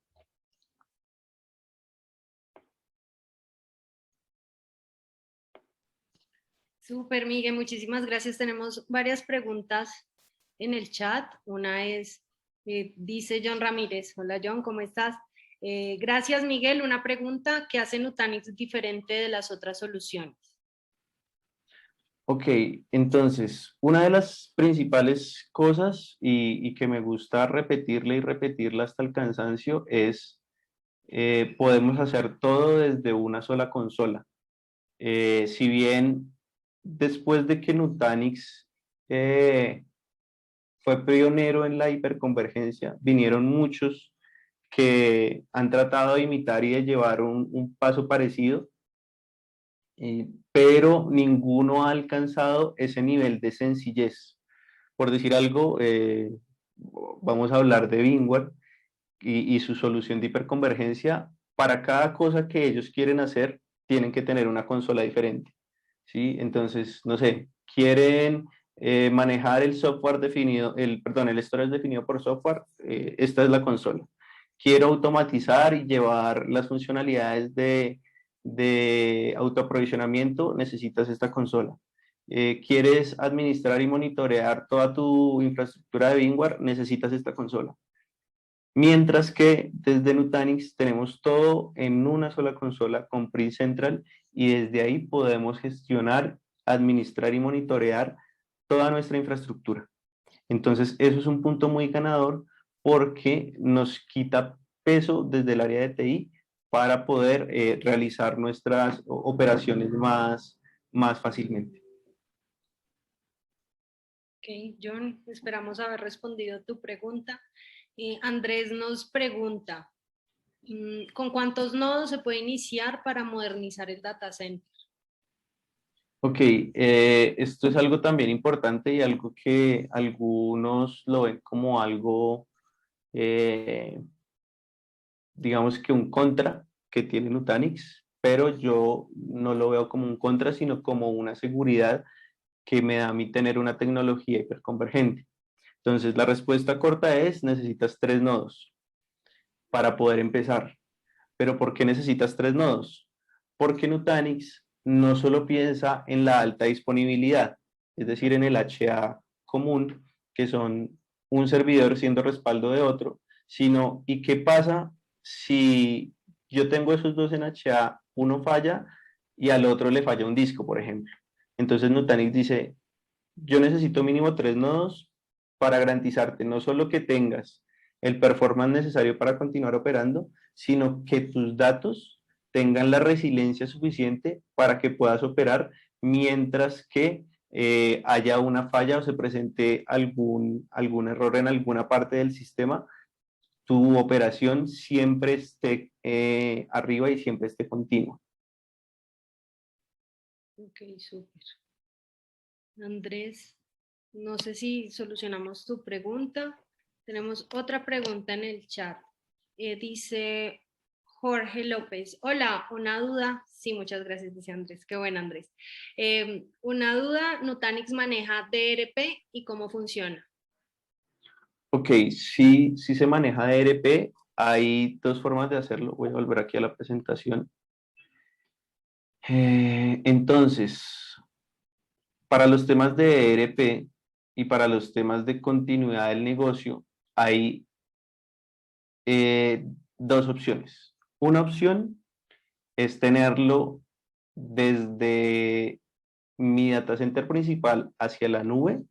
[SPEAKER 1] Súper, Miguel, muchísimas gracias. Tenemos varias preguntas en el chat. Una es, dice John Ramírez. Hola John, ¿cómo estás? Gracias, Miguel. Una pregunta: ¿qué hace Nutanix diferente de las otras soluciones?
[SPEAKER 3] Ok, entonces, una de las principales cosas y que me gusta repetirla y repetirla hasta el cansancio es podemos hacer todo desde una sola consola. Si bien después de que Nutanix fue pionero en la hiperconvergencia, vinieron muchos que han tratado de imitar y de llevar un paso parecido, pero ninguno ha alcanzado ese nivel de sencillez. Por decir algo, vamos a hablar de VMware y su solución de hiperconvergencia. Para cada cosa que ellos quieren hacer, tienen que tener una consola diferente, ¿sí? Entonces, no sé, quieren manejar el software definido, el storage definido por software, esta es la consola. Quiero automatizar y llevar las funcionalidades de autoaprovisionamiento, necesitas esta consola. ¿Quieres administrar y monitorear toda tu infraestructura de VMware? Necesitas esta consola. Mientras que desde Nutanix tenemos todo en una sola consola con Print Central, y desde ahí podemos gestionar, administrar y monitorear toda nuestra infraestructura. Entonces, eso es un punto muy ganador porque nos quita peso desde el área de TI para poder realizar nuestras operaciones más fácilmente.
[SPEAKER 1] Ok, John, esperamos haber respondido tu pregunta. Andrés nos pregunta, ¿con cuántos nodos se puede iniciar para modernizar el data center?
[SPEAKER 3] Ok, esto es algo también importante y algo que algunos lo ven como algo, digamos que un contra que tiene Nutanix, pero yo no lo veo como un contra, sino como una seguridad que me da a mí tener una tecnología hiperconvergente. Entonces, la respuesta corta es: necesitas 3 nodos para poder empezar. ¿Pero por qué necesitas 3 nodos? Porque Nutanix no solo piensa en la alta disponibilidad, es decir, en el HA común, que son un servidor siendo respaldo de otro, sino ¿y qué pasa si yo tengo esos dos NHA, uno falla y al otro le falla un disco, por ejemplo. Entonces Nutanix dice, yo necesito mínimo 3 nodos para garantizarte no solo que tengas el performance necesario para continuar operando, sino que tus datos tengan la resiliencia suficiente para que puedas operar mientras que haya una falla o se presente algún error en alguna parte del sistema, tu operación siempre esté arriba y siempre esté continua.
[SPEAKER 1] Ok, súper. Andrés, no sé si solucionamos tu pregunta. Tenemos otra pregunta en el chat. Dice Jorge López, hola, una duda. Sí, muchas gracias, dice Andrés. Qué bueno, Andrés. Una duda, Nutanix maneja DRP y cómo funciona.
[SPEAKER 3] Ok, sí se maneja DRP. Hay dos formas de hacerlo. Voy a volver aquí a la presentación. Entonces, para los temas de ERP y para los temas de continuidad del negocio, hay dos opciones. Una opción es tenerlo desde mi data center principal hacia la nube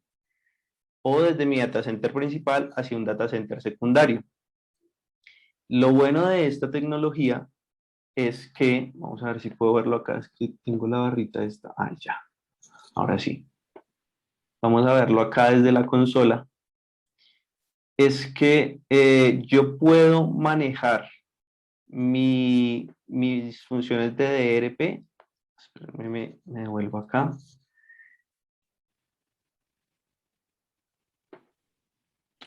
[SPEAKER 3] o desde mi data center principal hacia un data center secundario. Lo bueno de esta tecnología es que, vamos a ver si puedo verlo acá, es que tengo la barrita esta, ya, ahora sí. Vamos a verlo acá desde la consola. Es que yo puedo manejar mis funciones de DRP. Espérenme, me devuelvo acá.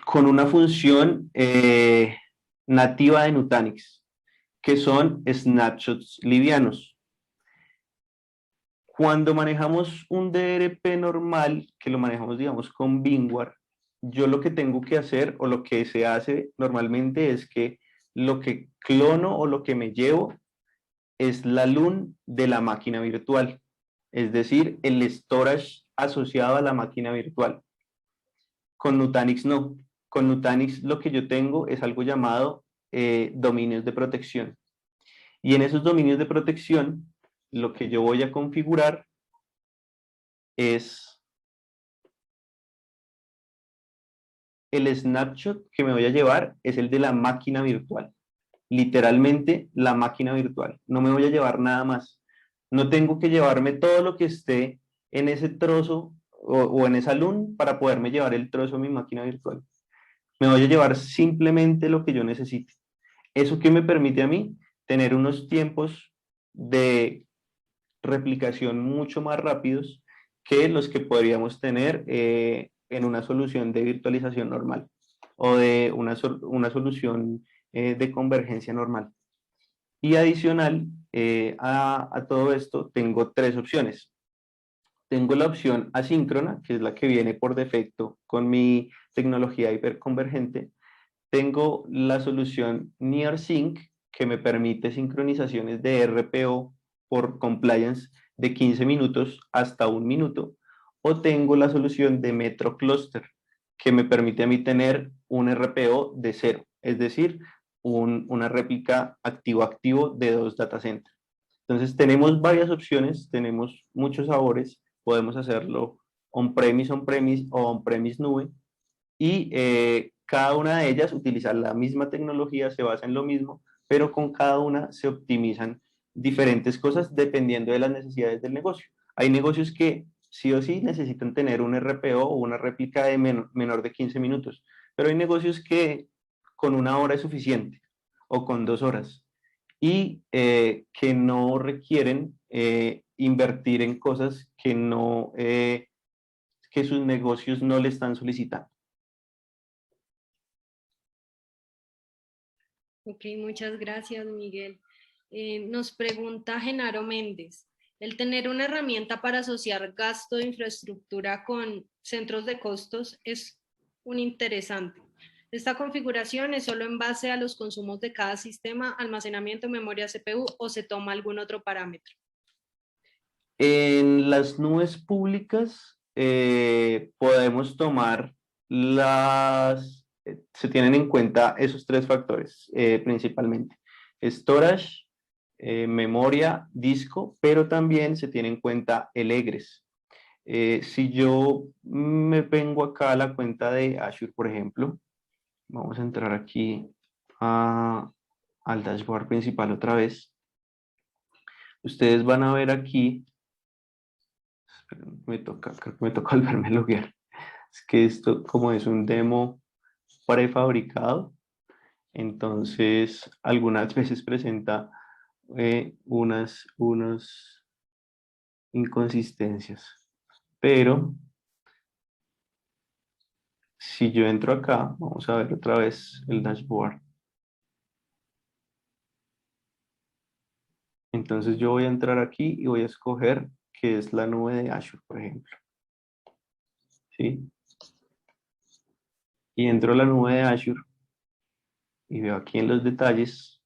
[SPEAKER 3] Con una función nativa de Nutanix, que son snapshots livianos. Cuando manejamos un DRP normal, que lo manejamos, digamos, con VMware, yo lo que tengo que hacer, o lo que se hace normalmente, es que lo que clono o lo que me llevo es la LUN de la máquina virtual, es decir, el storage asociado a la máquina virtual. Con Nutanix no. Con Nutanix lo que yo tengo es algo llamado dominios de protección. Y en esos dominios de protección, lo que yo voy a configurar es el snapshot que me voy a llevar, es el de la máquina virtual. Literalmente la máquina virtual. No me voy a llevar nada más. No tengo que llevarme todo lo que esté en ese trozo o en esa LUN para poderme llevar el trozo de mi máquina virtual. Me voy a llevar simplemente lo que yo necesite. ¿Eso qué me permite a mí? Tener unos tiempos de replicación mucho más rápidos que los que podríamos tener en una solución de virtualización normal o de una solución de convergencia normal. Y adicional a todo esto, tengo tres opciones. Tengo la opción asíncrona, que es la que viene por defecto con mi tecnología hiperconvergente. Tengo la solución NearSync, que me permite sincronizaciones de RPO por compliance de 15 minutos hasta 1 minuto. O tengo la solución de Metro Cluster, que me permite a mí tener un RPO de 0, es decir, una réplica activo-activo de 2 data centers. Entonces tenemos varias opciones, tenemos muchos sabores, podemos hacerlo on-premise o on-premise nube, y cada una de ellas utiliza la misma tecnología, se basa en lo mismo, pero con cada una se optimizan diferentes cosas dependiendo de las necesidades del negocio. Hay negocios que sí o sí necesitan tener un RPO o una réplica de menor de 15 minutos, pero hay negocios que con 1 hora es suficiente o con 2 horas y que no requieren invertir en cosas que sus negocios no le están solicitando.
[SPEAKER 1] Ok, muchas gracias, Miguel. Nos pregunta Genaro Méndez, ¿el tener una herramienta para asociar gasto de infraestructura con centros de costos es un interesante? ¿Esta configuración es solo en base a los consumos de cada sistema, almacenamiento, memoria, CPU o se toma algún otro parámetro?
[SPEAKER 3] En las nubes públicas podemos tomar se tienen en cuenta esos tres factores principalmente. Storage, memoria, disco, pero también se tiene en cuenta el egress. Si yo me vengo acá a la cuenta de Azure, por ejemplo, vamos a entrar aquí al dashboard principal otra vez. Ustedes van a ver aquí, creo que me toca volverme a loguear. Es que esto, como es un demo prefabricado, entonces algunas veces presenta unas inconsistencias. Pero si yo entro acá, vamos a ver otra vez el dashboard. Entonces yo voy a entrar aquí y voy a escoger que es la nube de Azure, por ejemplo. ¿Sí? Y entro a la nube de Azure y veo aquí en los detalles,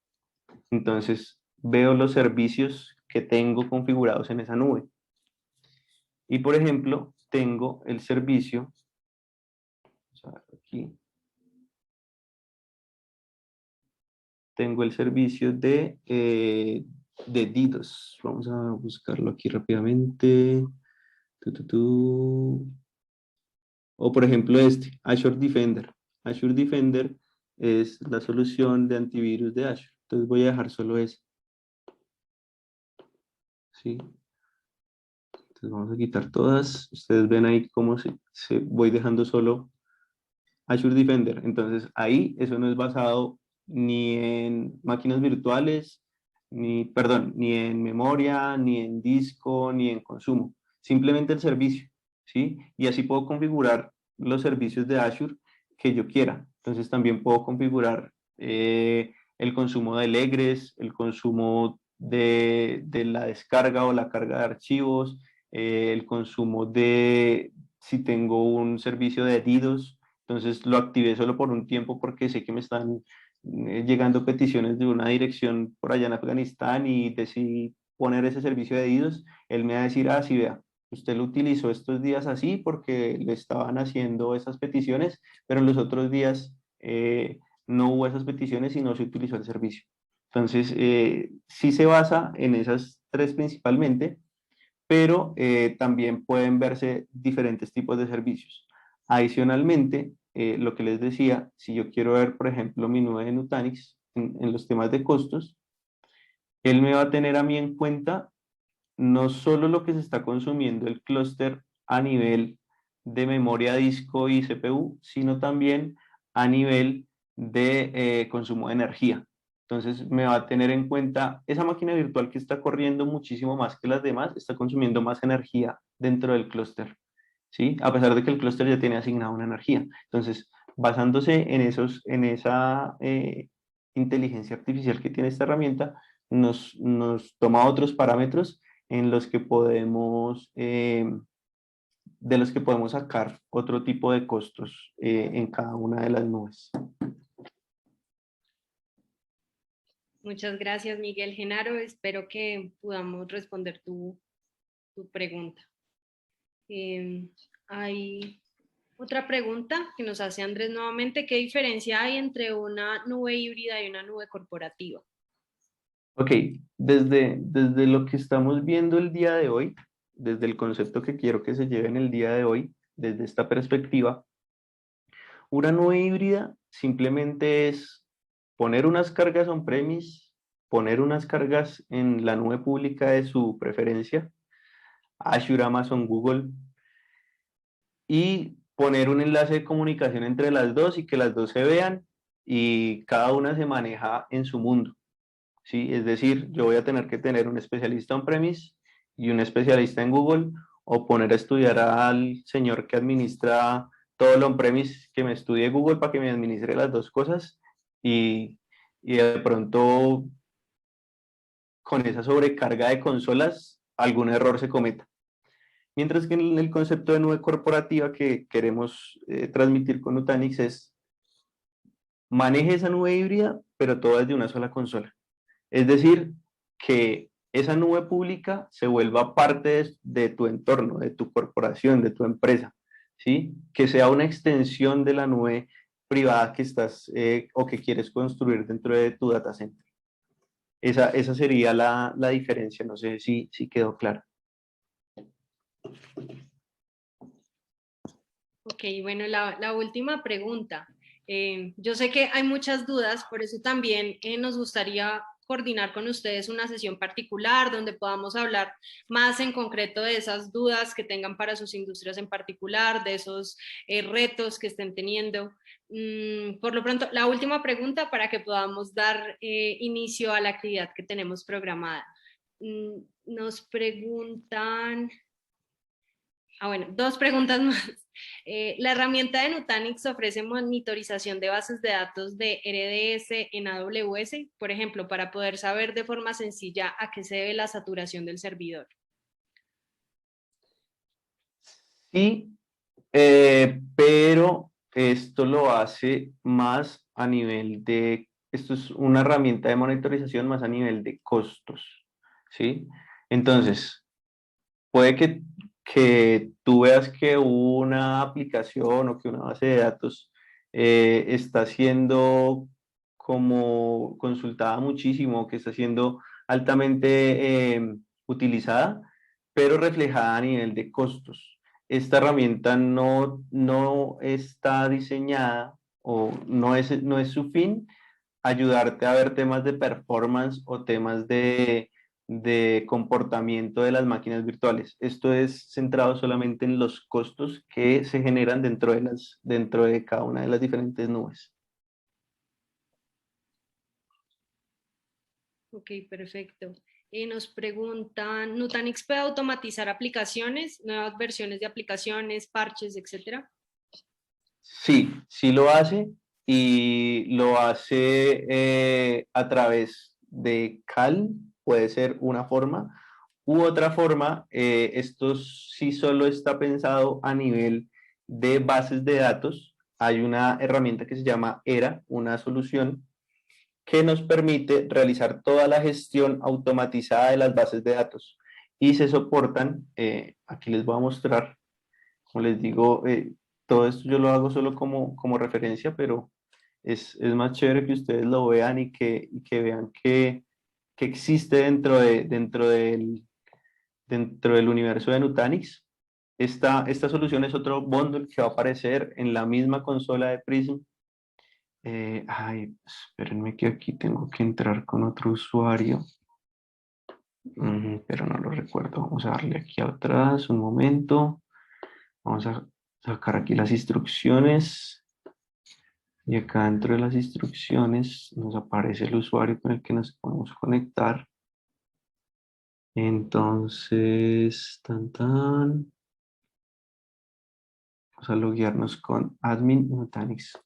[SPEAKER 3] entonces veo los servicios que tengo configurados en esa nube. Y por ejemplo, tengo el servicio, vamos a ver aquí, tengo el servicio de DDoS. Vamos a buscarlo aquí rápidamente. O por ejemplo Azure Defender. Azure Defender es la solución de antivirus de Azure. Entonces voy a dejar solo ese. ¿Sí? Entonces vamos a quitar todas. Ustedes ven ahí cómo se voy dejando solo Azure Defender. Entonces ahí eso no es basado ni en máquinas virtuales, ni en memoria, ni en disco, ni en consumo. Simplemente el servicio, ¿sí? Y así puedo configurar los servicios de Azure que yo quiera. Entonces también puedo configurar el consumo del egress, el consumo de la descarga o la carga de archivos, el consumo de si tengo un servicio de DDoS, entonces lo activé solo por un tiempo porque sé que me están llegando peticiones de una dirección por allá en Afganistán y decidí poner ese servicio de DDoS. Él me va a decir, ah, sí, vea, usted lo utilizó estos días así porque le estaban haciendo esas peticiones, pero en los otros días no hubo esas peticiones y no se utilizó el servicio. Entonces, sí se basa en esas tres principalmente, pero también pueden verse diferentes tipos de servicios. Adicionalmente, lo que les decía, si yo quiero ver, por ejemplo, mi nube de Nutanix en los temas de costos, él me va a tener a mí en cuenta no solo lo que se está consumiendo el clúster a nivel de memoria, disco y CPU, sino también a nivel de consumo de energía. Entonces me va a tener en cuenta esa máquina virtual que está corriendo muchísimo más que las demás, está consumiendo más energía dentro del clúster, ¿sí? A pesar de que el clúster ya tiene asignada una energía. Entonces, basándose en esa inteligencia artificial que tiene esta herramienta, nos toma otros parámetros en los que podemos, de los que podemos sacar otro tipo de costos en cada una de las nubes.
[SPEAKER 1] Muchas gracias, Miguel. Genaro, espero que podamos responder tu pregunta. Hay otra pregunta que nos hace Andrés nuevamente. ¿Qué diferencia hay entre una nube híbrida y una nube corporativa?
[SPEAKER 3] Ok, desde lo que estamos viendo el día de hoy, desde el concepto que quiero que se lleve en el día de hoy, desde esta perspectiva, una nube híbrida simplemente es poner unas cargas on-premise, poner unas cargas en la nube pública de su preferencia, Azure, Amazon, Google, y poner un enlace de comunicación entre las dos y que las dos se vean y cada una se maneja en su mundo, ¿sí? Es decir, yo voy a tener que tener un especialista on-premise y un especialista en Google, o poner a estudiar al señor que administra todo el on-premise, que me estudie Google para que me administre las dos cosas y de pronto con esa sobrecarga de consolas algún error se cometa. Mientras que en el concepto de nube corporativa que queremos transmitir con Nutanix es maneje esa nube híbrida, pero todo es de una sola consola. Es decir, que esa nube pública se vuelva parte de tu entorno, de tu corporación, de tu empresa, ¿sí? Que sea una extensión de la nube privada que estás o que quieres construir dentro de tu data center. Esa sería la diferencia, no sé si quedó claro.
[SPEAKER 1] Ok, bueno, la última pregunta. Yo sé que hay muchas dudas, por eso también nos gustaría coordinar con ustedes una sesión particular donde podamos hablar más en concreto de esas dudas que tengan para sus industrias en particular, de esos retos que estén teniendo. Por lo pronto, la última pregunta para que podamos dar inicio a la actividad que tenemos programada. Nos preguntan... bueno, dos preguntas más. La herramienta de Nutanix ofrece monitorización de bases de datos de RDS en AWS, por ejemplo, para poder saber de forma sencilla a qué se debe la saturación del servidor.
[SPEAKER 3] Sí, pero esto lo hace más a nivel de, esto es una herramienta de monitorización más a nivel de costos, ¿sí? Entonces, puede que tú veas que una aplicación o que una base de datos está siendo como consultada muchísimo, que está siendo altamente utilizada, pero reflejada a nivel de costos. Esta herramienta no está diseñada o no es su fin ayudarte a ver temas de performance o temas de comportamiento de las máquinas virtuales. Esto es centrado solamente en los costos que se generan dentro de cada una de las diferentes nubes.
[SPEAKER 1] Ok, perfecto. Nos preguntan, ¿Nutanix puede automatizar aplicaciones, nuevas versiones de aplicaciones, parches, etcétera?
[SPEAKER 3] Sí lo hace y lo hace a través de CAL, puede ser una forma, u otra forma, esto sí solo está pensado a nivel de bases de datos. Hay una herramienta que se llama ERA, una solución que nos permite realizar toda la gestión automatizada de las bases de datos y se soportan, aquí les voy a mostrar, como les digo, todo esto yo lo hago solo como referencia, pero es más chévere que ustedes lo vean y que vean que existe dentro del universo de Nutanix. Esta solución es otro bundle que va a aparecer en la misma consola de Prism. Espérenme que aquí tengo que entrar con otro usuario, pero no lo recuerdo. Vamos a darle aquí atrás un momento. Vamos a sacar aquí las instrucciones. Y acá dentro de las instrucciones nos aparece el usuario con el que nos podemos conectar. Entonces, vamos a loguearnos con admin Nutanix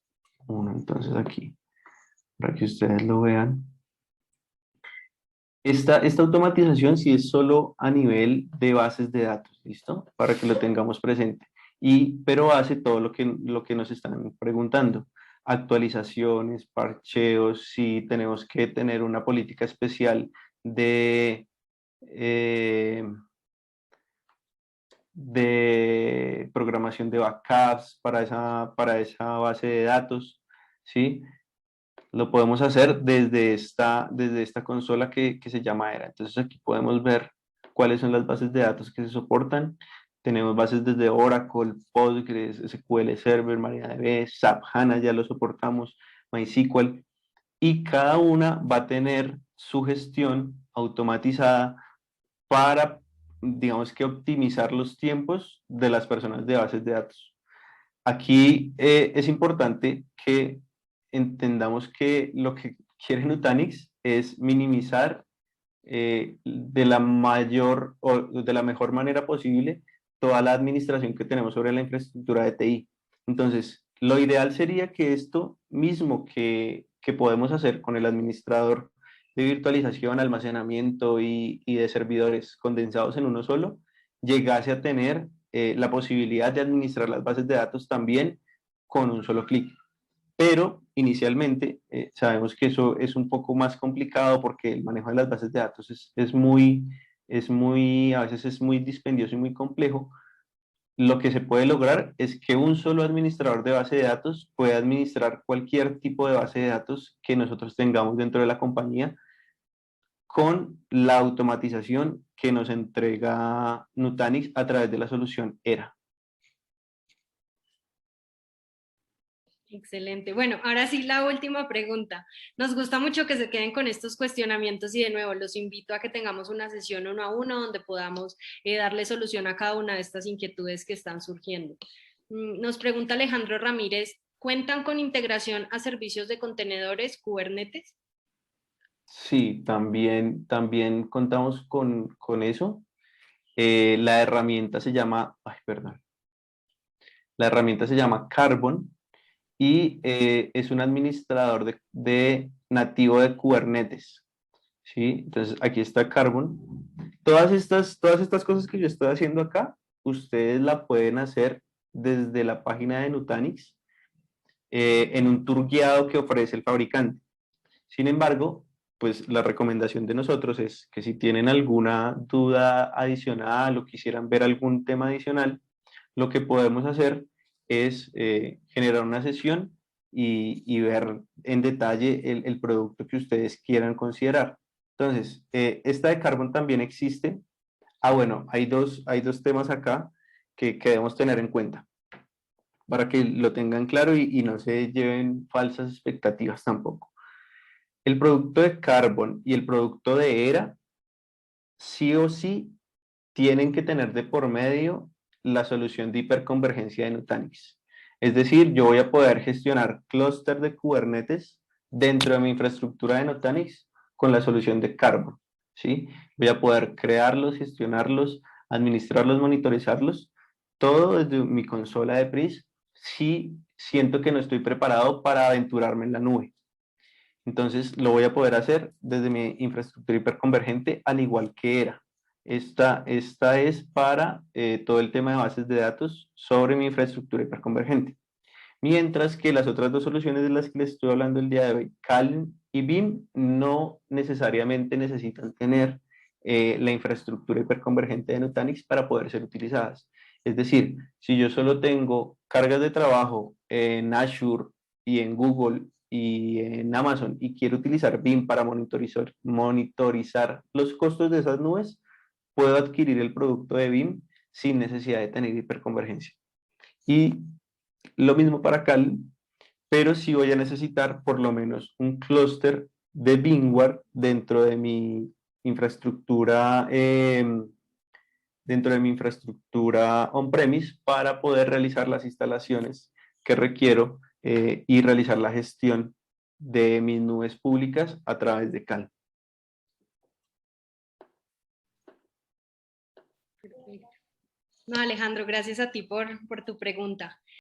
[SPEAKER 3] 1. Entonces aquí, para que ustedes lo vean. Esta automatización sí es solo a nivel de bases de datos, ¿listo? Para que lo tengamos presente. Pero hace todo lo que nos están preguntando. Actualizaciones, parcheos, si tenemos que tener una política especial de programación de backups para esa base de datos, ¿sí? Lo podemos hacer desde esta consola que se llama ERA. Entonces aquí podemos ver cuáles son las bases de datos que se soportan. Tenemos bases desde Oracle, Postgres, SQL Server, MariaDB, SAP HANA, ya lo soportamos, MySQL, y cada una va a tener su gestión automatizada para, digamos que, optimizar los tiempos de las personas de bases de datos. Aquí es importante que entendamos que lo que quiere Nutanix es minimizar de la mayor o de la mejor manera posible toda la administración que tenemos sobre la infraestructura de TI. Entonces, lo ideal sería que esto mismo que podemos hacer con el administrador de virtualización, almacenamiento y de servidores condensados en uno solo, llegase a tener la posibilidad de administrar las bases de datos también con un solo clic. Pero inicialmente sabemos que eso es un poco más complicado porque el manejo de las bases de datos a veces es muy dispendioso y muy complejo. lo que se puede lograr es que un solo administrador de base de datos pueda administrar cualquier tipo de base de datos que nosotros tengamos dentro de la compañía con la automatización que nos entrega Nutanix a través de la solución ERA.
[SPEAKER 1] Excelente. Bueno, ahora sí la última pregunta. Nos gusta mucho que se queden con estos cuestionamientos y de nuevo los invito a que tengamos una sesión uno a uno donde podamos darle solución a cada una de estas inquietudes que están surgiendo. Nos pregunta Alejandro Ramírez, ¿cuentan con integración a servicios de contenedores Kubernetes?
[SPEAKER 3] Sí, también contamos con eso. La herramienta se llama, la herramienta se llama Carbon y es un administrador de nativo de Kubernetes. ¿Sí? Entonces aquí está Carbon. Todas estas cosas que yo estoy haciendo acá, ustedes la pueden hacer desde la página de Nutanix en un tour guiado que ofrece el fabricante. Sin embargo, pues la recomendación de nosotros es que si tienen alguna duda adicional o quisieran ver algún tema adicional, lo que podemos hacer es generar una sesión y ver en detalle el producto que ustedes quieran considerar. Entonces, esta de Carbon también existe. Bueno, hay dos temas acá que debemos tener en cuenta para que lo tengan claro y no se lleven falsas expectativas tampoco. El producto de Carbon y el producto de ERA sí o sí tienen que tener de por medio la solución de hiperconvergencia de Nutanix. Es decir, yo voy a poder gestionar clúster de Kubernetes dentro de mi infraestructura de Nutanix con la solución de Carbon, ¿sí? Voy a poder crearlos, gestionarlos, administrarlos, monitorizarlos, todo desde mi consola de PRIS, si siento que no estoy preparado para aventurarme en la nube. Entonces lo voy a poder hacer desde mi infraestructura hiperconvergente, al igual que ERA. Esta es para todo el tema de bases de datos sobre mi infraestructura hiperconvergente. Mientras que las otras dos soluciones de las que les estoy hablando el día de hoy, Calm y Beam, no necesariamente necesitan tener la infraestructura hiperconvergente de Nutanix para poder ser utilizadas. Es decir, si yo solo tengo cargas de trabajo en Azure y en Google y en Amazon y quiero utilizar Beam para monitorizar los costos de esas nubes, puedo adquirir el producto de Beam sin necesidad de tener hiperconvergencia. Y lo mismo para Cal, pero sí voy a necesitar por lo menos un clúster de VMware dentro de mi infraestructura on-premise para poder realizar las instalaciones que requiero y realizar la gestión de mis nubes públicas a través de Cal.
[SPEAKER 1] No, Alejandro, gracias a ti por tu pregunta.